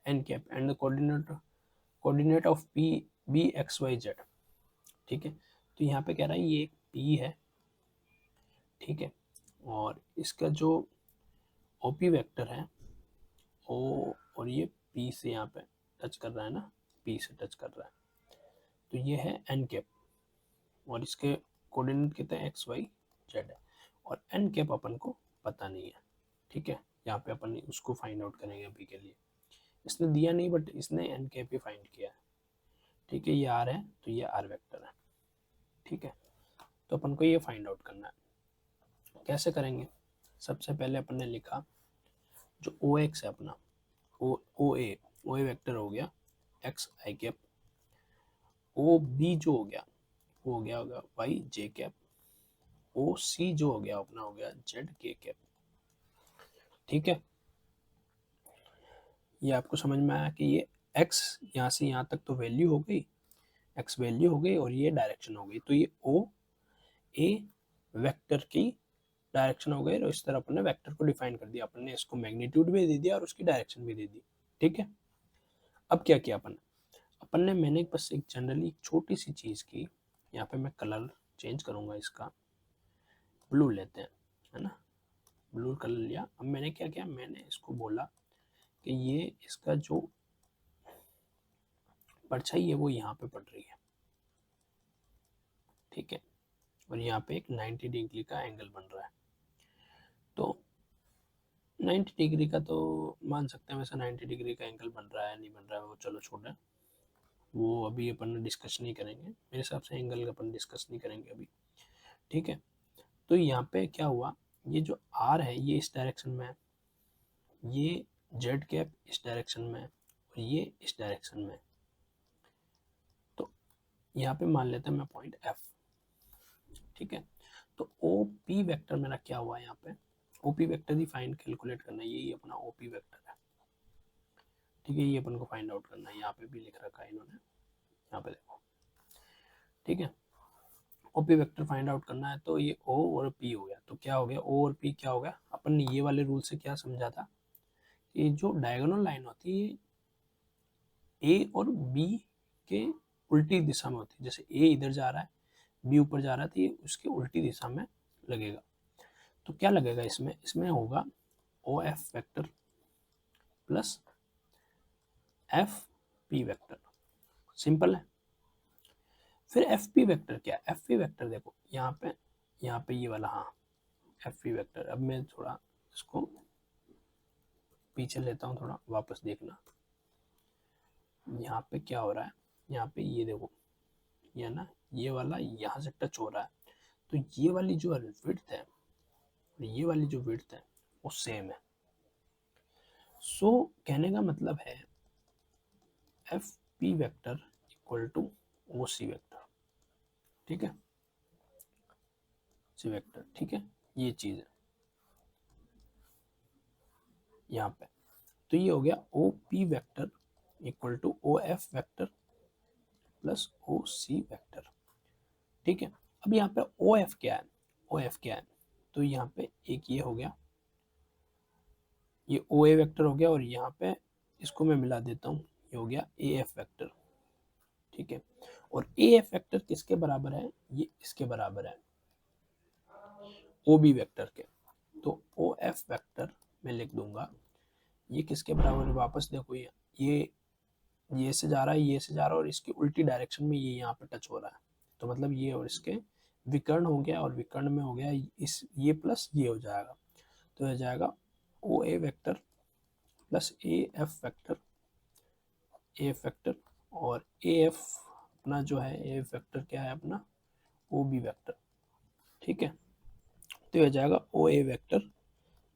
N cap and the coordinate of P be X Y Z. ठीक है, तो यहाँ पे कह रहा है ये एक पी है, ठीक है, और इसका जो ओपी वेक्टर है ओ, और ये पी से यहाँ पे टच कर रहा है ना, पी से टच कर रहा है, तो ये है एन कैप, और इसके कोऑर्डिनेट कितने हैं, एक्स वाई जेड है, और एन कैप अपन को पता नहीं है। ठीक है, यहाँ पे अपन उसको फाइंड आउट करेंगे अभी के लिए, इसने दिया नहीं बट इसने एन कैप ही फाइंड किया है। ठीक है, ये आर है तो ये आर वेक्टर है। ठीक है, तो अपन को ये फाइंड आउट करना है। कैसे करेंगे, सबसे पहले अपन ने लिखा जो ओ एक्स है अपना, ओ ए वेक्टर हो गया X I cap, O B जो हो गया वो हो गया होगा वाई जे कैप, ओ सी जो हो गया अपना हो गया जेड के कैप। ठीक है, ये आपको समझ में आया कि ये x यहाँ से यहाँ तक तो वैल्यू हो गई, x वैल्यू हो गई और ये डायरेक्शन हो गई, तो ये ओ ए वेक्टर की डायरेक्शन हो गई, और इस तरह अपन ने वेक्टर को डिफाइन कर दिया, अपन ने इसको मैग्नीट्यूड भी दे दिया और उसकी डायरेक्शन भी दे दी। ठीक है, अब क्या किया अपन ने मैंने बस एक जनरली छोटी सी चीज़ की, यहाँ पे मैं कलर चेंज करूँगा, इसका ब्लू लेते हैं, है ना, ब्लू कलर लिया। अब मैंने क्या किया, मैंने इसको बोला कि ये इसका जो परछाई है वो यहाँ पे पड़ रही है। ठीक है, और यहाँ पे एक 90 डिग्री का एंगल बन रहा है, तो 90 डिग्री का तो मान सकते हैं, वैसे 90 डिग्री का एंगल बन रहा है नहीं बन रहा है वो चलो छोड़ें, वो अभी अपन डिस्कस नहीं करेंगे, मेरे हिसाब से एंगल का अपन डिस्कस नहीं करेंगे अभी। ठीक है, तो यहाँ पे क्या हुआ, ये जो आर है ये इस डायरेक्शन में है, ये जेड कैप इस डायरेक्शन में है, और ये इस डायरेक्शन में है। तो यहाँ पे मान लेते हैं मैं पॉइंट एफ। ठीक है, तो ओ पी वेक्टर मेरा क्या हुआ यहाँ पे, ओ पी वेक्टर ही फाइंड कैलकुलेट करना है, यही अपना ओ पी वेक्टर है। ठीक है, ये अपन को फाइंड आउट करना है, यहाँ पे भी लिख रखा है इन्होंने, यहाँ पे देखो। ठीक है, O P vector find out करना है, तो ये ओ और पी हो गया, तो क्या हो गया, ओ और पी क्या हो गया, अपन ने ये वाले रूल से क्या समझा था कि जो डायगोनल लाइन होती है ए और बी के उल्टी दिशा में होती है, जैसे ए इधर जा रहा है बी ऊपर जा रहा है, तो ये उसके उल्टी दिशा में लगेगा। तो क्या लगेगा इसमें, इसमें होगा O F vector plus F P vector, simple है। फिर एफ पी वेक्टर क्या है? एफ पी वेक्टर देखो यहाँ पे ये वाला, हाँ एफ पी वेक्टर। अब मैं थोड़ा इसको पीछे लेता हूँ, थोड़ा वापस देखना यहाँ पे क्या हो रहा है। यहाँ पे ये देखो, ये ना ये वाला यहाँ से टच हो रहा है, तो ये वाली जो विड्थ है, ये वाली जो विड्थ है वो सेम है। सो कहने का मतलब है F P vector equal to O C vector, ठीक है, सी वेक्टर, ठीक है, ये चीज है यहाँ पे। तो ये हो गया O P vector equal to O F vector plus O C vector, ठीक है। अब यहाँ पे ओ एफ क्या है? ओ एफ क्या है? तो यहाँ पे एक ये हो गया, ये ओ ए वेक्टर हो गया, और यहाँ पे इसको मैं मिला देता हूँ, ये हो गया ए एफ वेक्टर, ठीक है। और ए एफ वेक्टर किसके बराबर है? ये इसके बराबर है ओ बी वेक्टर के। तो ओ एफ वेक्टर मैं लिख दूंगा, ये किसके बराबर है? वापस देखो, ये से जा रहा है, ये से जा रहा है, और इसकी उल्टी डायरेक्शन में ये यहाँ पे टच हो रहा है, तो मतलब ये और इसके विकर्ण हो गया, और विकर्ण में हो गया इस ये प्लस ये हो जाएगा, तो हो जाएगा O A vector plus A F vector, A F vector, और ए एफ अपना जो है ए एफ वेक्टर क्या है अपना? ओ बी वेक्टर, ठीक है। तो ये हो जाएगा O A vector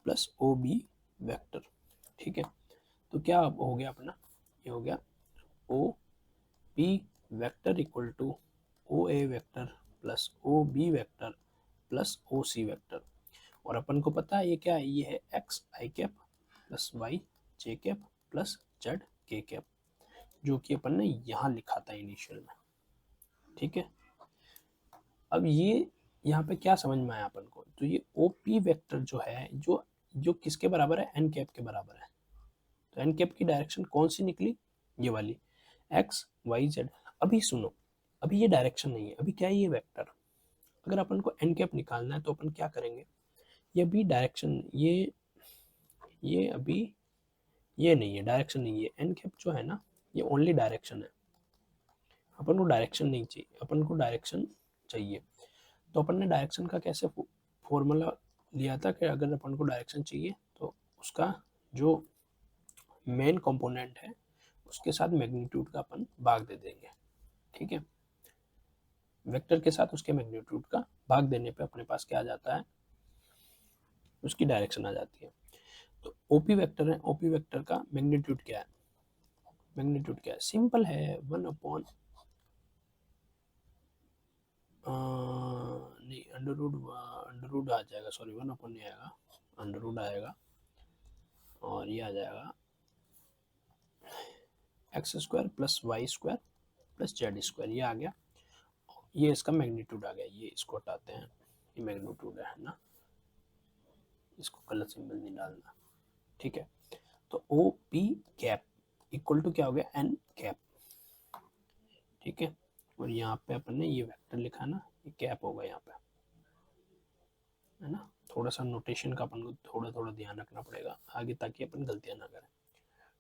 plus O B vector, ठीक है। तो क्या हो गया अपना? ये हो गया O P vector equal to O A vector plus O B vector plus O C vector. और अपन को पता है ये क्या है? ये है x I cap plus Y J cap plus Z K cap, जो कि अपन ने यहाँ लिखा था इनिशियल में, ठीक है। अब ये यहाँ पे क्या समझ में आया अपन को? तो ये ओ पी वेक्टर जो है, जो जो किसके बराबर है? एन कैप के बराबर है। तो एन कैप की डायरेक्शन कौन सी निकली? ये वाली, एक्स वाई जेड। अभी सुनो, अभी ये डायरेक्शन नहीं है, अभी क्या है? ये वेक्टर। अगर अपन को एन कैप निकालना है तो अपन क्या करेंगे? ये अभी डायरेक्शन, ये अभी ये नहीं है, डायरेक्शन नहीं है। एन कैप जो है ना, ये ओनली डायरेक्शन है। अपन को डायरेक्शन नहीं चाहिए, अपन को डायरेक्शन चाहिए। तो अपन ने डायरेक्शन का कैसे फॉर्मूला लिया था कि अगर अपन को डायरेक्शन चाहिए तो उसका जो मेन कंपोनेंट है उसके साथ मैग्नीट्यूड का अपन भाग दे देंगे, ठीक है। वेक्टर के साथ उसके मैग्नीट्यूड का भाग देने पे अपने पास क्या आ जाता है? उसकी डायरेक्शन आ जाती है। तो ओपी वेक्टर है, ओपी वेक्टर का मैग्नीट्यूड क्या है? मैग्नीट्यूड क्या है? सिंपल है, 1 अपॉन नहीं, अंडर रूट आ जाएगा, सॉरी 1 अपॉन नहीं आएगा, अंडर रूट आएगा, और ये आ जाएगा X square plus Y square plus Z square, ये आ गया। ये इसका मैग्नीट्यूड आ गया, ये इसको हटाते हैं, ये मैग्नीट्यूड है ना, इसको गलत सिंबल नहीं डालना, ठीक है। तो O P cap equal to क्या हो गया? एन कैप, ठीक है। और यहाँ पे अपन ने ये वेक्टर लिखा ना, ये कैप होगा यहाँ पे, है ना। थोड़ा सा नोटेशन का अपन को थोड़ा थोड़ा ध्यान रखना पड़ेगा आगे, ताकि अपन गलतियां ना करें,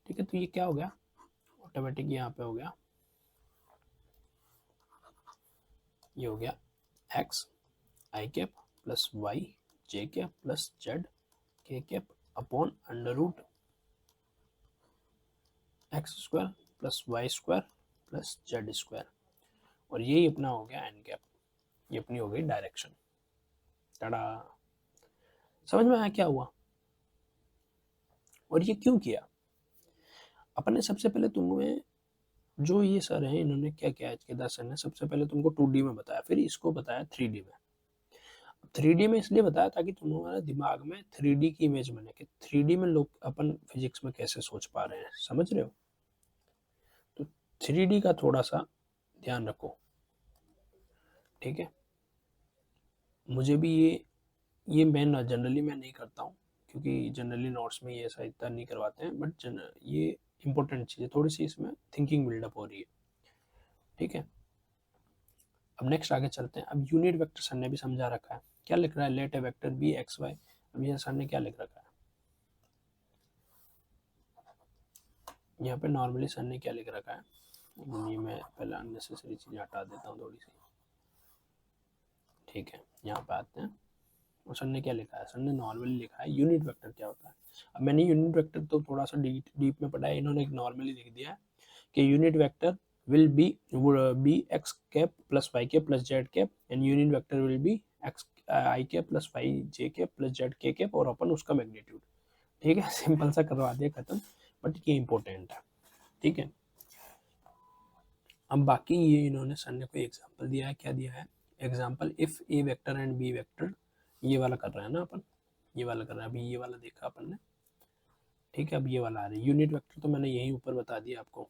ठीक है। तो ये क्या हो गया? ऑटोमेटिक यहाँ पे हो गया, ये हो गया X I cap plus Y J cap plus Z K cap upon under root X square plus Y square plus Z square, और यही अपना हो गया एन कैप, ये अपनी हो गई डायरेक्शन। टाड़ा, समझ में आया क्या हुआ? और ये क्यों किया अपन ने? सबसे पहले तुम्हें जो ये सर है, इन्होंने क्या किया, केदार सर ने सबसे पहले तुमको 2D में बताया, फिर इसको बताया 3D में। 3D में इसलिए बताया ताकि तुम्हारे दिमाग में 3D की इमेज बने, कि 3D में लोग अपन फिजिक्स में कैसे सोच पा रहे हैं, समझ रहे हो? तो 3D का थोड़ा सा ध्यान रखो, ठीक है। मुझे भी ये मैं जनरली मैं नहीं करता हूँ, क्योंकि जनरली नोट्स में ये ऐसा इतना नहीं करवाते हैं, बट ये इंपॉर्टेंट चीज़ है, थोड़ी सी इसमें थिंकिंग बिल्डअप हो रही है, ठीक है। अब नेक्स्ट आगे चलते हैं। अब यूनिट वेक्टर सर ने भी समझा रखा है, क्या लिख रहा है? लेट ए वेक्टर बी एक्स वाई। अब ये सर ने क्या लिख रखा है? यहाँ पे नॉर्मली सर ने क्या लिख रखा है, ये मैं पहले अननेसेसरी चीज़ें हटा देता हूँ थोड़ी सी, ठीक है। यहाँ पे आते हैं, और सर ने क्या लिखा है, सर ने नॉर्मली लिखा है यूनिट वेक्टर क्या होता है। अब मैंने यूनिट वेक्टर तो थोड़ा सा डीप में पढ़ा है, इन्होंने एक नॉर्मली लिख दिया है कि unit vector will be x cap plus y cap plus z cap and unit vector will be x I cap plus y j cap plus z k cap और अपन उसका मैग्नीट्यूड, ठीक है। सिंपल सा करवा दिया खत्म, बट ये important है, ठीक है। अब बाकी ये इन्होंने सर ने कोई एग्जांपल दिया है, क्या दिया है example, if A vector and B vector, ये वाला कर रहे हैं ना अपन, ये वाला कर रहे हैं, अभी ये वाला देखा अपन ने, ठीक है। अब ये वाला आ रहा है यूनिट वेक्टर, तो मैंने यही ऊपर बता दिया आपको,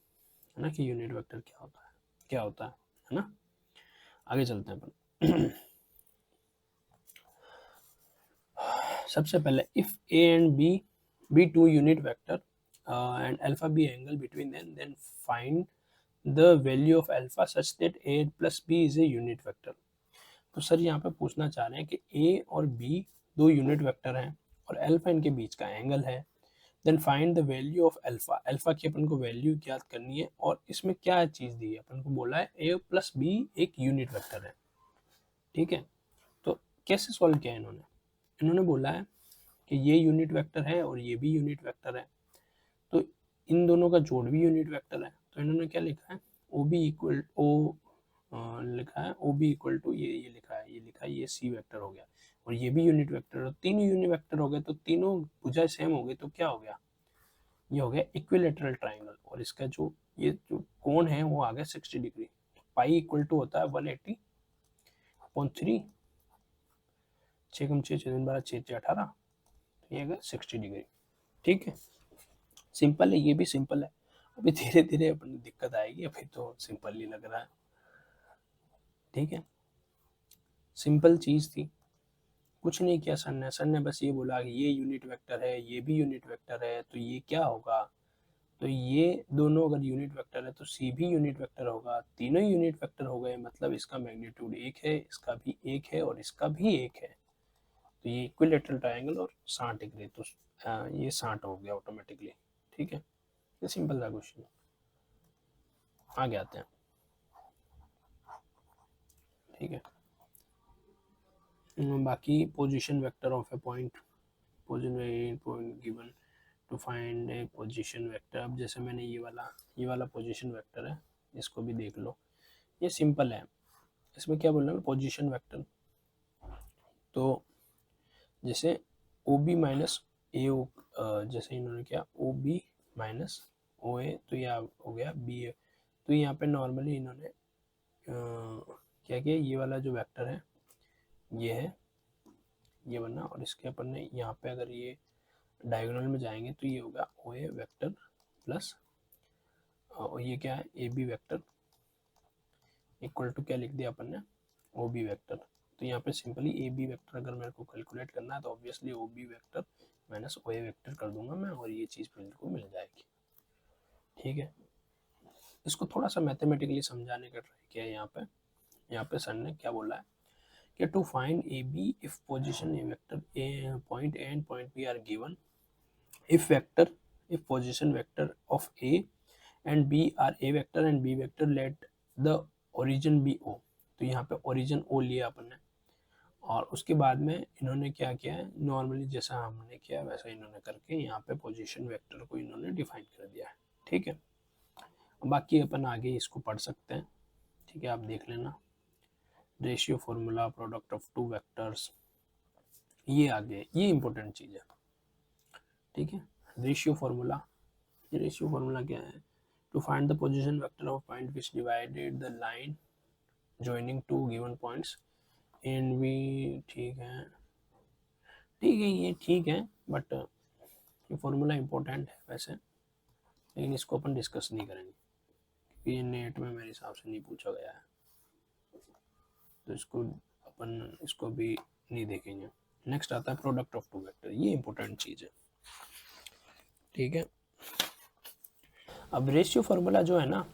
है ना, कि यूनिट वेक्टर क्या होता है, क्या होता है ना। आगे चलते हैं अपन। सबसे पहले if A and B be two unit vector and alpha be angle between then find the value of alpha such that A plus B is a unit vector. तो सर यहाँ पे पूछना चाह रहे हैं कि ए और बी दो यूनिट वेक्टर हैं और अल्फा इनके बीच का एंगल है, then find the value of alpha, alpha की अपन को वैल्यू ज्ञात करनी है, और इसमें क्या चीज़ दी है अपन को, बोला है ए प्लस बी एक यूनिट वेक्टर है, ठीक है। तो कैसे सॉल्व किया है इन्होंने, इन्होंने बोला है कि ये यूनिट वेक्टर है और ये भी यूनिट वेक्टर है, तो इन दोनों का जोड़ भी यूनिट वेक्टर है, तो इन्होंने क्या लिखा है, ओ बी इक्वल ओ लिखा है, ओ बी इक्वल टू ये लिखा है, ये लिखा है, ये सी वेक्टर हो गया, और ये भी यूनिट वेक्टर है, तीनों यूनिट वेक्टर हो गए, तो तीनों भुजा सेम हो गए, तो क्या हो गया, ये हो गया इक्विलेटरल ट्राइंगल, और इसका जो ये जो कोण है वो आ गया 60 डिग्री। पाई इक्वल टू होता है 180/3, 6 कम 6 6 12 6 6 18, तो ये आ गया 60 डिग्री, ठीक है। सिंपल है, ये भी सिंपल है, अभी धीरे धीरे अपनी दिक्कत आएगी, अभी तो सिंपल ही लग रहा है, ठीक है। सिंपल चीज थी, कुछ नहीं किया सर ने बस ये बोला कि ये यूनिट वेक्टर है, ये भी यूनिट वेक्टर है, तो ये क्या होगा, तो ये दोनों अगर यूनिट वेक्टर है तो सी भी यूनिट वेक्टर होगा, तीनों यूनिट वेक्टर हो गए, मतलब इसका मैग्नीट्यूड 1 है, इसका भी 1 है और इसका भी 1 है, तो ये इक्विलेटरल ट्रायंगल और 60 डिग्री, तो ये 60 हो गया ऑटोमेटिकली, ठीक है। ये सिंपल था क्वेश्चन। आगे आते हैं, ठीक है। बाकी position vector of a point, position point given to find a position vector. अब जैसे मैंने ये वाला पोजीशन वेक्टर है, इसको भी देख लो, ये सिंपल है, इसमें क्या बोलना है पोजीशन वेक्टर, तो जैसे ओ बी माइनस ए ओ, जैसे इन्होंने क्या ओ बी माइनस ओ ए, तो यह हो गया बी ए, तो यहाँ पे नॉर्मली इन्होंने क्या किया, ये वाला जो वेक्टर है ये है, ये बना, और इसके अपन ने यहाँ पे अगर ये डायगोनल में जाएंगे तो ये होगा ओ ए वेक्टर प्लस, और ये क्या है A B vector equal to क्या लिख दिया अपन ने, ओ बी वेक्टर। तो यहाँ पे सिंपली ए बी वेक्टर अगर मेरे को कैलकुलेट करना है तो obviously O B vector minus O A vector कर दूंगा मैं, और ये चीज़ फिर को मिल जाएगी, ठीक है। इसको थोड़ा सा मैथमेटिकली समझाने का ट्राई किया है यहाँ पे सर ने क्या बोला है कि to find A B if position A vector a point A and point B are given, if position vector of A and B are A vector and B vector, let the origin be O। तो यहाँ पे origin O लिया अपन ने, और उसके बाद में इन्होंने क्या किया है, नॉर्मली जैसा हमने किया वैसा इन्होंने करके यहाँ पे पोजीशन वेक्टर को इन्होंने डिफाइन कर दिया है, ठीक है। बाकी अपन आगे इसको पढ़ सकते हैं, ठीक है, आप देख लेना, ratio formula, product of two vectors, ये आगे ये इंपॉर्टेंट चीज़ है, ठीक है। रेशियो फार्मूला, ये रेशियो फार्मूला क्या है, to find the position vector of point which divided the line joining two given points in B, ठीक है ये ठीक है, बट ये फार्मूला इंपॉर्टेंट है वैसे, लेकिन इसको अपन डिस्कस नहीं करेंगे क्योंकि ये नेट में मेरे हिसाब से नहीं पूछा गया है, तो इसको भी नहीं देखेंगे। नेक्स्ट आता है प्रोडक्ट ऑफ टू वेक्टर, ये इंपॉर्टेंट चीज़ है, ठीक है। अब रेशियो फार्मूला जो है ना,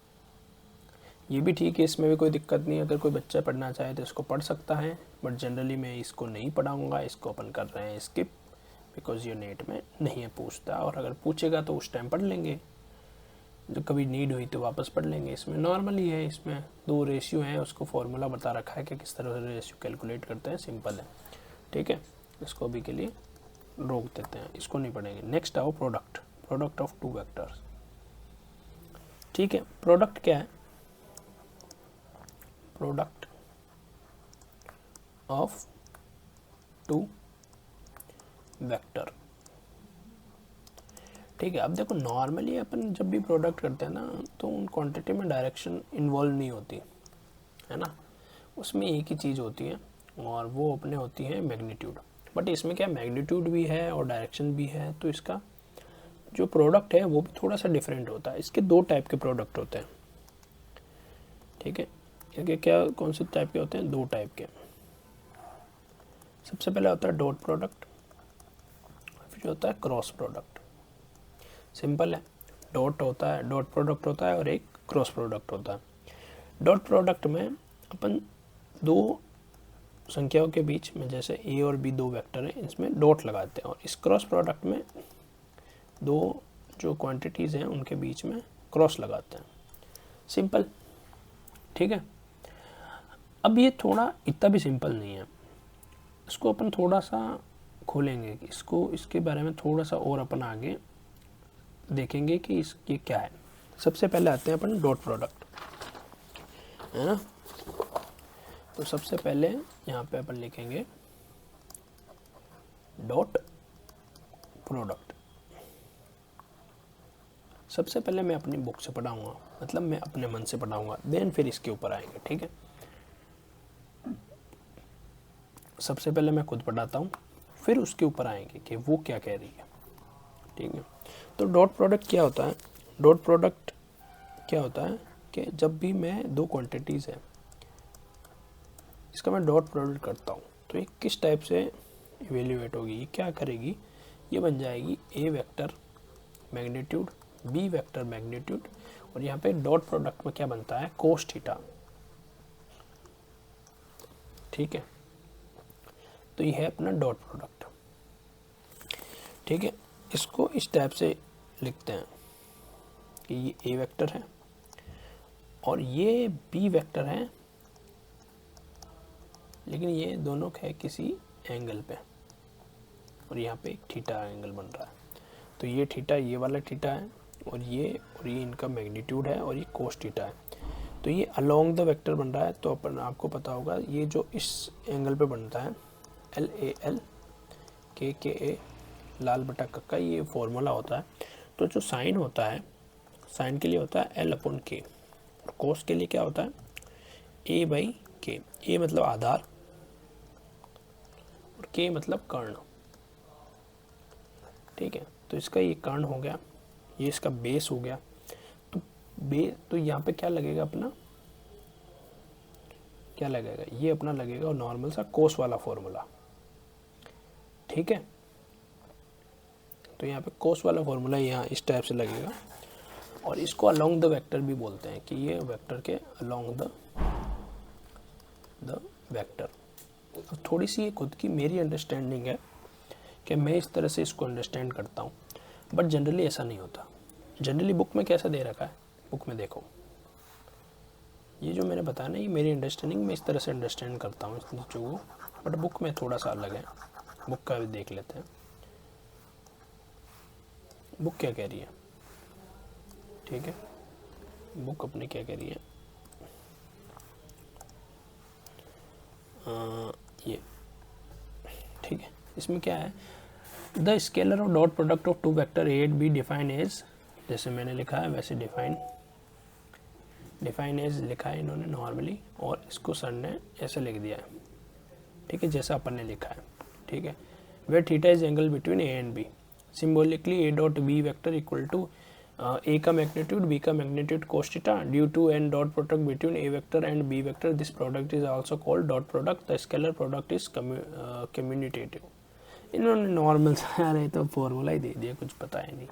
ये भी ठीक है, इसमें भी कोई दिक्कत नहीं है, अगर कोई बच्चा पढ़ना चाहे तो इसको पढ़ सकता है, बट जनरली मैं इसको नहीं पढ़ाऊँगा, इसको अपन कर रहे हैं स्किप, बिकॉज ये नेट में नहीं है पूछता, और अगर पूछेगा तो उस टाइम पढ़ लेंगे, जो कभी नीड हुई तो वापस पढ़ लेंगे। इसमें नॉर्मली है, इसमें 2 रेशियो हैं, उसको फॉर्मूला बता रखा है कि किस तरह से रेशियो कैलकुलेट करते हैं, सिंपल है। ठीक है, इसको अभी के लिए रोक देते हैं, इसको नहीं पढ़ेंगे। नेक्स्ट आओ प्रोडक्ट, प्रोडक्ट ऑफ 2 वेक्टर्स। ठीक है, प्रोडक्ट क्या है? Product of 2 vector. ठीक है, अब देखो नॉर्मली अपन जब भी प्रोडक्ट करते हैं ना तो उन क्वांटिटी में डायरेक्शन इन्वॉल्व नहीं होती है ना, उसमें एक ही चीज़ होती है और वो अपने होती है मैग्नीट्यूड। बट इसमें क्या मैग्नीट्यूड भी है और डायरेक्शन भी है, तो इसका जो प्रोडक्ट है वो भी थोड़ा सा डिफरेंट होता है। इसके 2 टाइप के प्रोडक्ट होते हैं। ठीक है, इसके क्या कौन से टाइप के होते हैं? 2 टाइप के। सबसे पहले होता है डॉट प्रोडक्ट, फिर होता है क्रॉस प्रोडक्ट। सिंपल है, डॉट होता है, डॉट प्रोडक्ट होता है और एक क्रॉस प्रोडक्ट होता है। डॉट प्रोडक्ट में अपन 2 संख्याओं के बीच में, जैसे ए और बी 2 वेक्टर हैं, इसमें डॉट लगाते हैं, और इस क्रॉस प्रोडक्ट में 2 जो क्वांटिटीज़ हैं उनके बीच में क्रॉस लगाते हैं। सिंपल। ठीक है, अब ये थोड़ा इतना भी सिंपल नहीं है, इसको अपन थोड़ा सा खोलेंगे, इसको इसके बारे में थोड़ा सा और अपन आगे देखेंगे कि इसके क्या है। सबसे पहले आते हैं अपन डॉट प्रोडक्ट, है ना। तो सबसे पहले यहाँ पे अपन लिखेंगे डॉट प्रोडक्ट। सबसे पहले मैं अपनी बुक से पढ़ाऊँगा, मतलब मैं अपने मन से पढ़ाऊँगा, देन फिर इसके ऊपर आएंगे। ठीक है, सबसे पहले मैं खुद पढ़ाता हूँ, फिर उसके ऊपर आएंगे कि वो क्या कह रही है। ठीक है, तो डॉट प्रोडक्ट क्या होता है? डॉट प्रोडक्ट क्या होता है कि जब भी मैं 2 क्वांटिटीज़ है, इसका मैं डॉट प्रोडक्ट करता हूँ, तो ये किस टाइप से इवेल्युएट होगी, ये क्या करेगी? ये बन जाएगी A vector magnitude, B vector magnitude, और यहाँ पे डॉट प्रोडक्ट में क्या बनता है? Cos theta. ठीक है, तो ये है अपना डॉट प्रोडक्ट। ठीक है, इसको इस टाइप से लिखते हैं कि ये ए वेक्टर है और ये बी वेक्टर है, लेकिन ये दोनों है किसी एंगल पे, और यहाँ पे एक थीटा एंगल बन रहा है। तो ये थीटा, ये वाला थीटा है, और ये इनका मैग्नीट्यूड है, और ये कोस थीटा है। तो ये अलोंग द वेक्टर बन रहा है। तो अपन आपको पता होगा ये जो इस एंगल पे बनता है LAL KKA लाल बटा कक्का, ये फॉर्मूला होता है। तो जो साइन होता है, साइन के लिए होता है L/K, और कोस के लिए क्या होता है? A/K। A मतलब आधार और K मतलब कर्ण। ठीक है, तो इसका ये कर्ण हो गया, ये इसका बेस हो गया। तो यहाँ पे क्या लगेगा अपना? क्या लगेगा? ये अपना लगेगा नॉर्मल सा कोस वाला फॉर्मूला। ठीक है, तो यहाँ पे कोस वाला फॉर्मूला यहाँ इस टाइप से लगेगा, और इसको अलोंग द वेक्टर भी बोलते हैं कि ये वेक्टर के अलोंग द वेक्टर। तो थोड़ी सी ये खुद की मेरी अंडरस्टैंडिंग है कि मैं इस तरह से इसको अंडरस्टैंड करता हूँ, बट जनरली ऐसा नहीं होता। जनरली बुक में कैसा दे रखा है? बुक में देखो, ये जो मैंने बताया ना, ये मेरी अंडरस्टैंडिंग में इस तरह से अंडरस्टैंड करता हूँ इस चीज़ों को, बट बुक में थोड़ा सा अलग है। बुक का भी देख लेते हैं, बुक क्या कह रही है। ठीक है, बुक अपने क्या कह रही है? ये ठीक है, इसमें क्या है? The scalar of dot product of 2 vector A and B define as, जैसे मैंने लिखा है वैसे डिफाइन एज लिखा है इन्होंने नॉर्मली, और इसको सर ने ऐसे लिख दिया है। ठीक है, जैसा अपन ने लिखा है। ठीक है, where theta is angle between A and B, symbolically A dot B vector equal to A का मैग्नीट्यूड, B का magnitude cos theta, due to an dot product between A vector and B vector, this product is also called dot product, the scalar product is commutative. इन्होंने normal सा, यार ये तो formula ही दे दिया, कुछ पता है नहीं।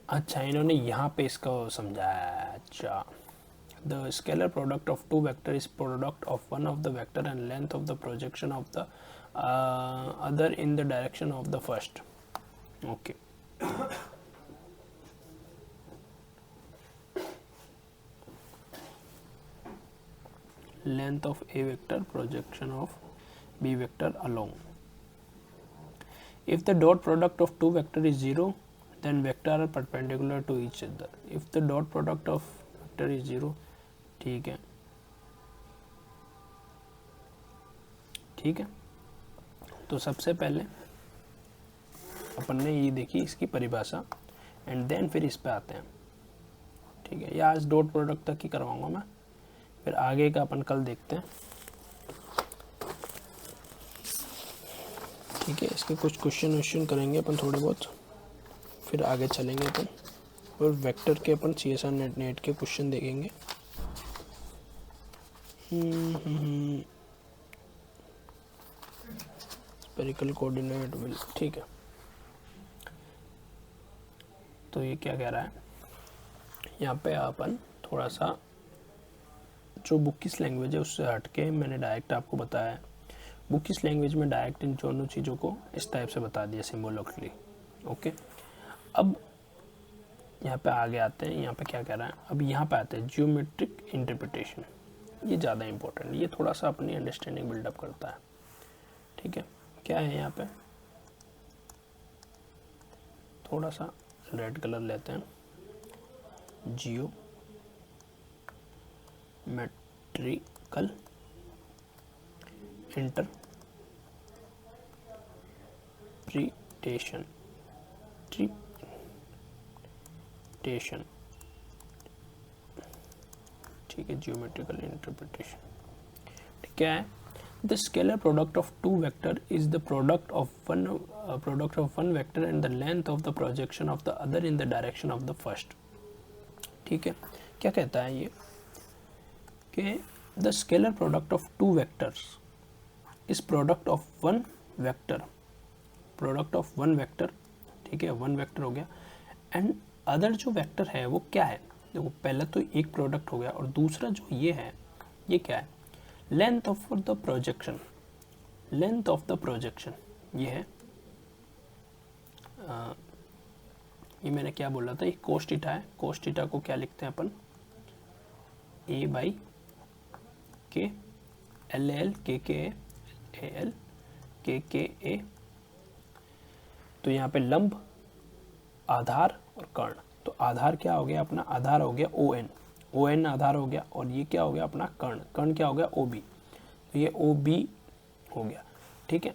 अच्छा, इन्होंने यहाँ पे इसको समझाया। अच्छा, the scalar product of 2 vector is product of one of the vector and length of the projection of the other in the direction of the first. Okay, length of a vector, projection of B vector along. If the dot product of two vector is 0, then vector are perpendicular to each other. If the dot product of vector is 0, ठीक है, ठीक है. तो सबसे पहले अपन ने ये देखी इसकी परिभाषा, एंड देन फिर इस पे आते हैं. ठीक है, या आज डॉट प्रोडक्ट तक ही करवाऊंगा मैं, फिर आगे का अपन कल देखते हैं. ठीक है, इसके कुछ क्वेश्चन करेंगे अपन थोड़े बहुत, फिर आगे चलेंगे अपन, और वेक्टर के अपन CSR नेट के क्वेश्चन देखेंगे. स्पेरिकल कोऑर्डिनेट विल, ठीक है. तो ये क्या कह रहा है यहाँ पे, अपन थोड़ा सा जो बुक की लैंग्वेज है उससे हटके मैंने डायरेक्ट आपको बताया है. बुक की लैंग्वेज में डायरेक्ट इन दोनों चीज़ों को इस टाइप से बता दिया सिम्बोलिकली. ओके, अब यहाँ पे आगे आते हैं. यहाँ पे क्या कह रहा है, अब यहाँ पे आते हैं जियोमेट्रिक इंटरप्रिटेशन. ये ज़्यादा इंपॉर्टेंट, ये थोड़ा सा अपनी अंडरस्टैंडिंग बिल्डअप करता है. ठीक है, क्या है यहाँ पे, थोड़ा सा रेड कलर लेते हैं. जियोमेट्रिकल इंटरप्रिटेशन, ठीक है, जियोमेट्रिकल इंटरप्रिटेशन. ठीक है, the scalar product of two vector is the product of one vector and the length of the projection of the other in the direction of the first. ठीक है, क्या कहता है ये कि the scalar product of two vectors is product of one vector, product of one vector. ठीक है, one vector हो गया, एंड अदर जो वेक्टर है वो क्या है. देखो, पहला तो एक प्रोडक्ट हो गया, और दूसरा जो ये है ये क्या है, length of the projection. Length of the projection ये है, ये मैंने क्या बोला था, ये कोस थीटा है. कोस थीटा को क्या लिखते हैं अपन, a बाई के, एल एल के ए एल के ए. तो यहाँ पे लंब, आधार और कर्ण. तो आधार क्या हो गया अपना, आधार हो गया ओ एन आधार हो गया, और ये क्या हो गया अपना कर्ण. कर्ण क्या हो गया, ओ बी. तो ये ओ बी हो गया. ठीक है,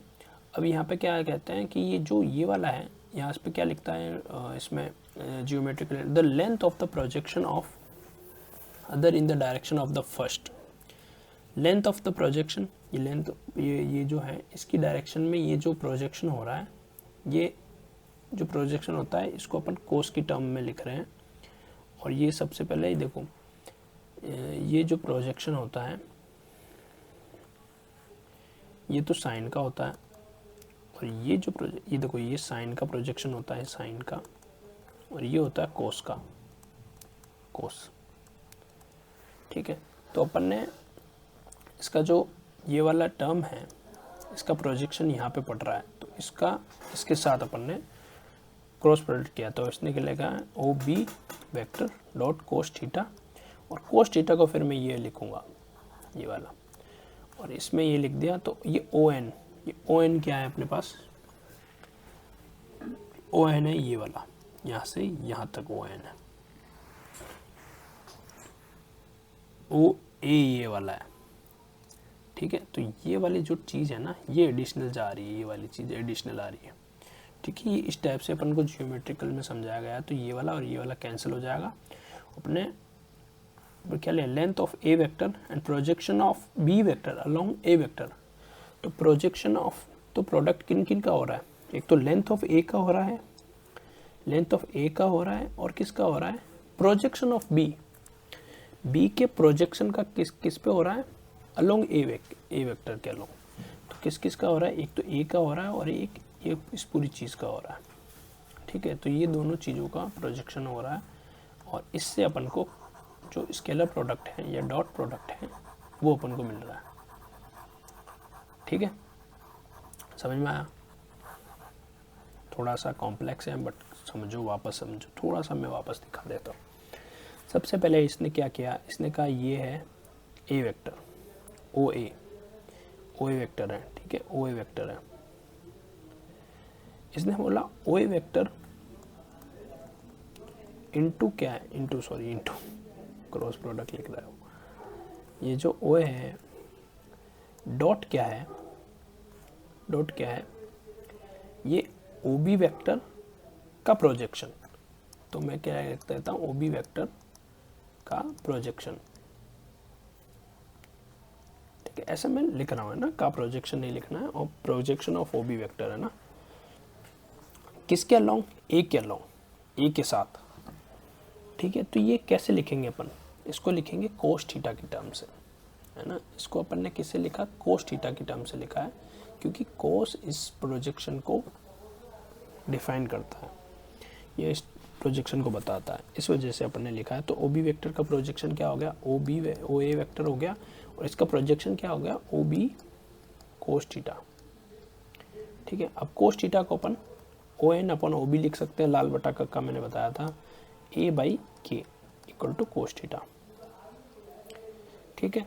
अब यहाँ पे क्या कहते हैं कि ये जो ये वाला है, यहाँ इस पे क्या लिखता है इसमें geometrical, the length of the projection of other in the direction of the first. Length of the projection, ये लेंथ, ये जो है इसकी डायरेक्शन में ये जो प्रोजेक्शन हो रहा है, ये जो प्रोजेक्शन होता है इसको अपन कोस की टर्म में लिख रहे हैं. और ये सबसे पहले ही देखो, ये जो प्रोजेक्शन होता है ये तो साइन का होता है, और ये जो ये देखो, ये साइन का प्रोजेक्शन होता है, साइन का, और ये होता है कोस का, कोस. ठीक है, तो अपन ने इसका जो ये वाला टर्म है, इसका प्रोजेक्शन यहाँ पे पड़ रहा है, तो इसके साथ अपन ने क्रॉस प्रोडक्ट किया. तो इसने क्या लिखा है, O B vector dot cos theta, और कोस थीटा को फिर मैं ये लिखूंगा, ये वाला, और इसमें ये लिख दिया. तो ये ओ एन, ये ओ एन क्या है अपने पास, ओ एन है ये वाला, यहाँ से यहाँ तक ओ एन है. ओ ए ये वाला है. ठीक है, तो ये वाली जो चीज़ है ना, ये एडिशनल जा रही है, ये वाली चीज़ एडिशनल आ रही है. ठीक है, ये इस टाइप से अपन को जियोमेट्रिकल में समझाया गया है. तो ये वाला और ये वाला कैंसिल हो जाएगा. अपने क्या ले, length of a vector and projection of B vector along a vector. तो प्रोजेक्शन ऑफ, तो प्रोडक्ट किन किन का हो रहा है, एक तो लेंथ ऑफ ए का हो रहा है, लेंथ ऑफ ए का हो रहा है, और किसका हो रहा है, प्रोजेक्शन ऑफ बी. बी के प्रोजेक्शन का किस पे हो रहा है, अलोंग ए वेक्टर के अलोंग. तो किस किस का हो रहा है, एक तो ए का हो रहा है, और एक ये इस पूरी चीज़ का हो रहा है. ठीक है, तो ये दोनों चीज़ों का प्रोजेक्शन हो रहा है, और इससे अपन को जो स्केलर प्रोडक्ट है या डॉट प्रोडक्ट है वो अपन को मिल रहा है. ठीक है, समझ में आया. थोड़ा सा कॉम्प्लेक्स है, बट समझो, वापस समझो, थोड़ा सा मैं वापस दिखा देता हूँ. सबसे पहले इसने क्या किया, इसने कहा ये है ए वेक्टर. ओ ए वेक्टर है, ठीक है, ओ ए वेक्टर है। इसने बोला ओ ए वेक्टर इंटू क्या है, इंटू क्रॉस प्रोडक्ट लिख रहा है। ये जो ओ है डॉट क्या है, ये ओ बी वेक्टर का प्रोजेक्शन। तो मैं क्या लिख देता हूँ, ओ बी वेक्टर का प्रोजेक्शन, ठीक है, ऐसा मैं लिख रहा हूँ है ना, का प्रोजेक्शन नहीं लिखना है, और projection of O B vector है ना, किसके अलोंग, ए के अलोंग, ए के साथ, ठीक है। तो ये कैसे लिखेंगे अपन, इसको लिखेंगे कोस थीटा की टर्म से, है ना। इसको अपन ने किससे लिखा, कोस थीटा की टर्म से लिखा है, क्योंकि कोस इस प्रोजेक्शन को डिफाइन करता है, ये इस प्रोजेक्शन को बताता है, इस वजह से अपन ने लिखा है। तो ओ बी वेक्टर का प्रोजेक्शन क्या हो गया, ओ ए वेक्टर हो गया, और इसका प्रोजेक्शन क्या हो गया, ओ बी कोस थीटा, ठीक है। अब कोस थीटा को अपन ओ एन अपन ओ बी लिख सकते हैं, लाल बटा का मैंने बताया था, ए बाई के इक्वल टू कोस थीटा, ठीक है,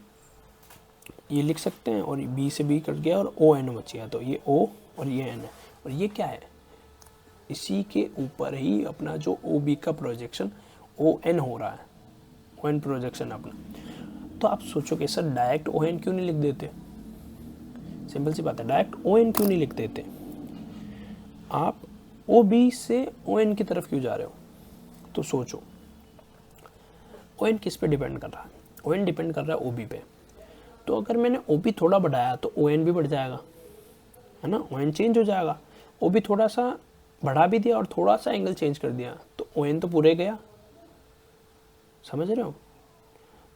ये लिख सकते हैं। और बी से बी कट गया और ओ एन बच गया, तो ये ओ और ये एन है, और ये क्या है, इसी के ऊपर ही अपना जो ओ बी का प्रोजेक्शन ओ एन हो रहा है, ओ एन प्रोजेक्शन अपना। तो आप सोचोगे सर डायरेक्ट ओ एन क्यों नहीं लिख देते, सिंपल सी बात है, डायरेक्ट ओ एन क्यों नहीं लिख देते, आप ओ बी से ओ एन की तरफ क्यों जा रहे हो। तो सोचो ओ एन किस पे डिपेंड कर रहा है, ओ एन डिपेंड कर रहा है ओ बी पे। तो अगर मैंने ओ बी थोड़ा बढ़ाया तो ओ एन भी बढ़ जाएगा, है ना, ओ एन चेंज हो जाएगा। ओ बी थोड़ा सा बढ़ा भी दिया और थोड़ा सा एंगल चेंज कर दिया तो ओ एन तो पूरे गया, समझ रहे हो।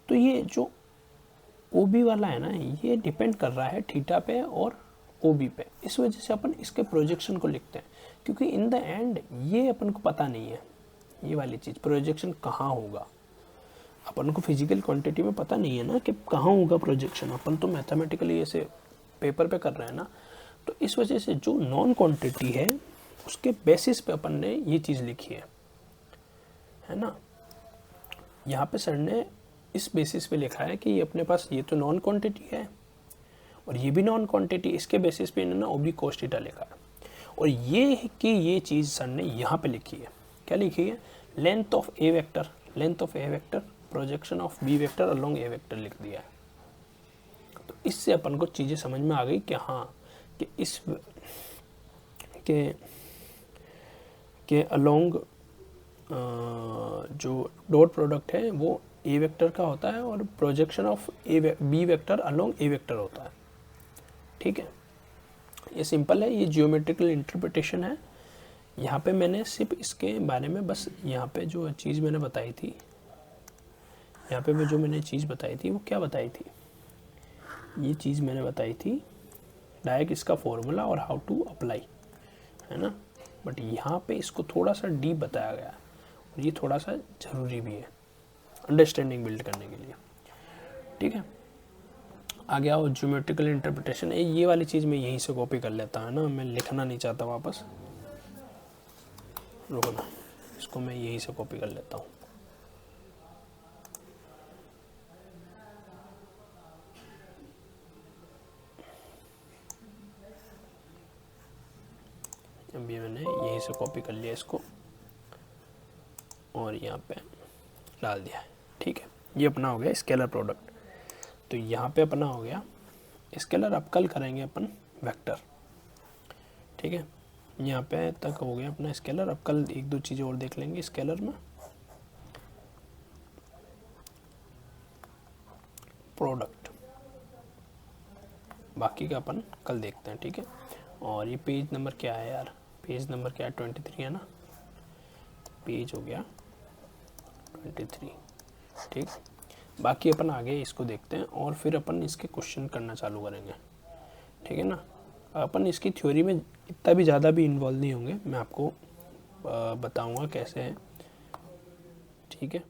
तो ये जो ओ बी वाला है ना, ये डिपेंड कर रहा है थीटा पे और ओ बी पे, इस वजह से अपन इसके प्रोजेक्शन को लिखते हैं, क्योंकि इन द एंड ये अपन को पता नहीं है, ये वाली चीज़ प्रोजेक्शन कहाँ होगा, अपन को फिजिकल क्वांटिटी में पता नहीं है ना कि कहाँ होगा प्रोजेक्शन, अपन तो मैथमेटिकली ऐसे पेपर पे कर रहे हैं ना। तो इस वजह से जो नॉन क्वांटिटी है उसके बेसिस पे अपन ने ये चीज़ लिखी है ना। यहाँ पे सर ने इस बेसिस पे लिखा है कि ये अपने पास ये तो नॉन क्वांटिटी है और ये भी नॉन क्वांटिटी, इसके बेसिस पे इन्होंने ओ बी कोस थीटा लिखा है। और ये कि ये चीज़ सर ने यहाँ पे लिखी है, क्या लिखी है, length of a vector projection of B vector along a vector लिख दिया है। तो इससे अपन को चीज़ें समझ में आ गई कि हाँ कि इस के अलोंग जो डॉट प्रोडक्ट है वो ए वेक्टर का होता है और projection of B vector along a vector होता है, ठीक है। ये सिंपल है, ये जियोमेट्रिकल इंटरप्रिटेशन है। यहाँ पे मैंने सिर्फ इसके बारे में बस यहाँ पे जो चीज़ मैंने बताई थी, यहाँ पे जो मैंने चीज़ बताई थी वो क्या बताई थी, ये चीज़ मैंने बताई थी डायरेक्ट इसका फॉर्मूला और हाउ टू अप्लाई, है ना। बट यहाँ पे इसको थोड़ा सा डीप बताया गया है और ये थोड़ा सा ज़रूरी भी है अंडरस्टैंडिंग बिल्ड करने के लिए, ठीक है। आगे आओ ज्योमेट्रिकल इंटरप्रिटेशन, ये वाली चीज़ मैं यहीं से कॉपी कर लेता हूँ ना, मैं लिखना नहीं चाहता वापस, रुको ना, इसको मैं यहीं से कॉपी कर लेता हूँ। अभी मैंने यहीं से कॉपी कर लिया इसको और यहाँ पे डाल दिया है, ठीक है। ये अपना हो गया स्केलर प्रोडक्ट। तो यहाँ पे अपना हो गया स्केलर, अब कल करेंगे अपन वेक्टर, ठीक है। यहाँ पे तक हो गया अपना स्केलर, अब कल एक दो चीज़ें और देख लेंगे स्केलर में। प्रोडक्ट बाकी का अपन कल देखते हैं, ठीक है। और ये पेज नंबर क्या है यार, पेज नंबर क्या है, 23 है ना, पेज हो गया 23, ठीक। बाकी अपन आगे इसको देखते हैं और फिर अपन इसके क्वेश्चन करना चालू करेंगे, ठीक है ना। अपन इसकी थ्योरी में इतना भी ज़्यादा भी इन्वॉल्व नहीं होंगे, मैं आपको बताऊंगा कैसे है, ठीक है।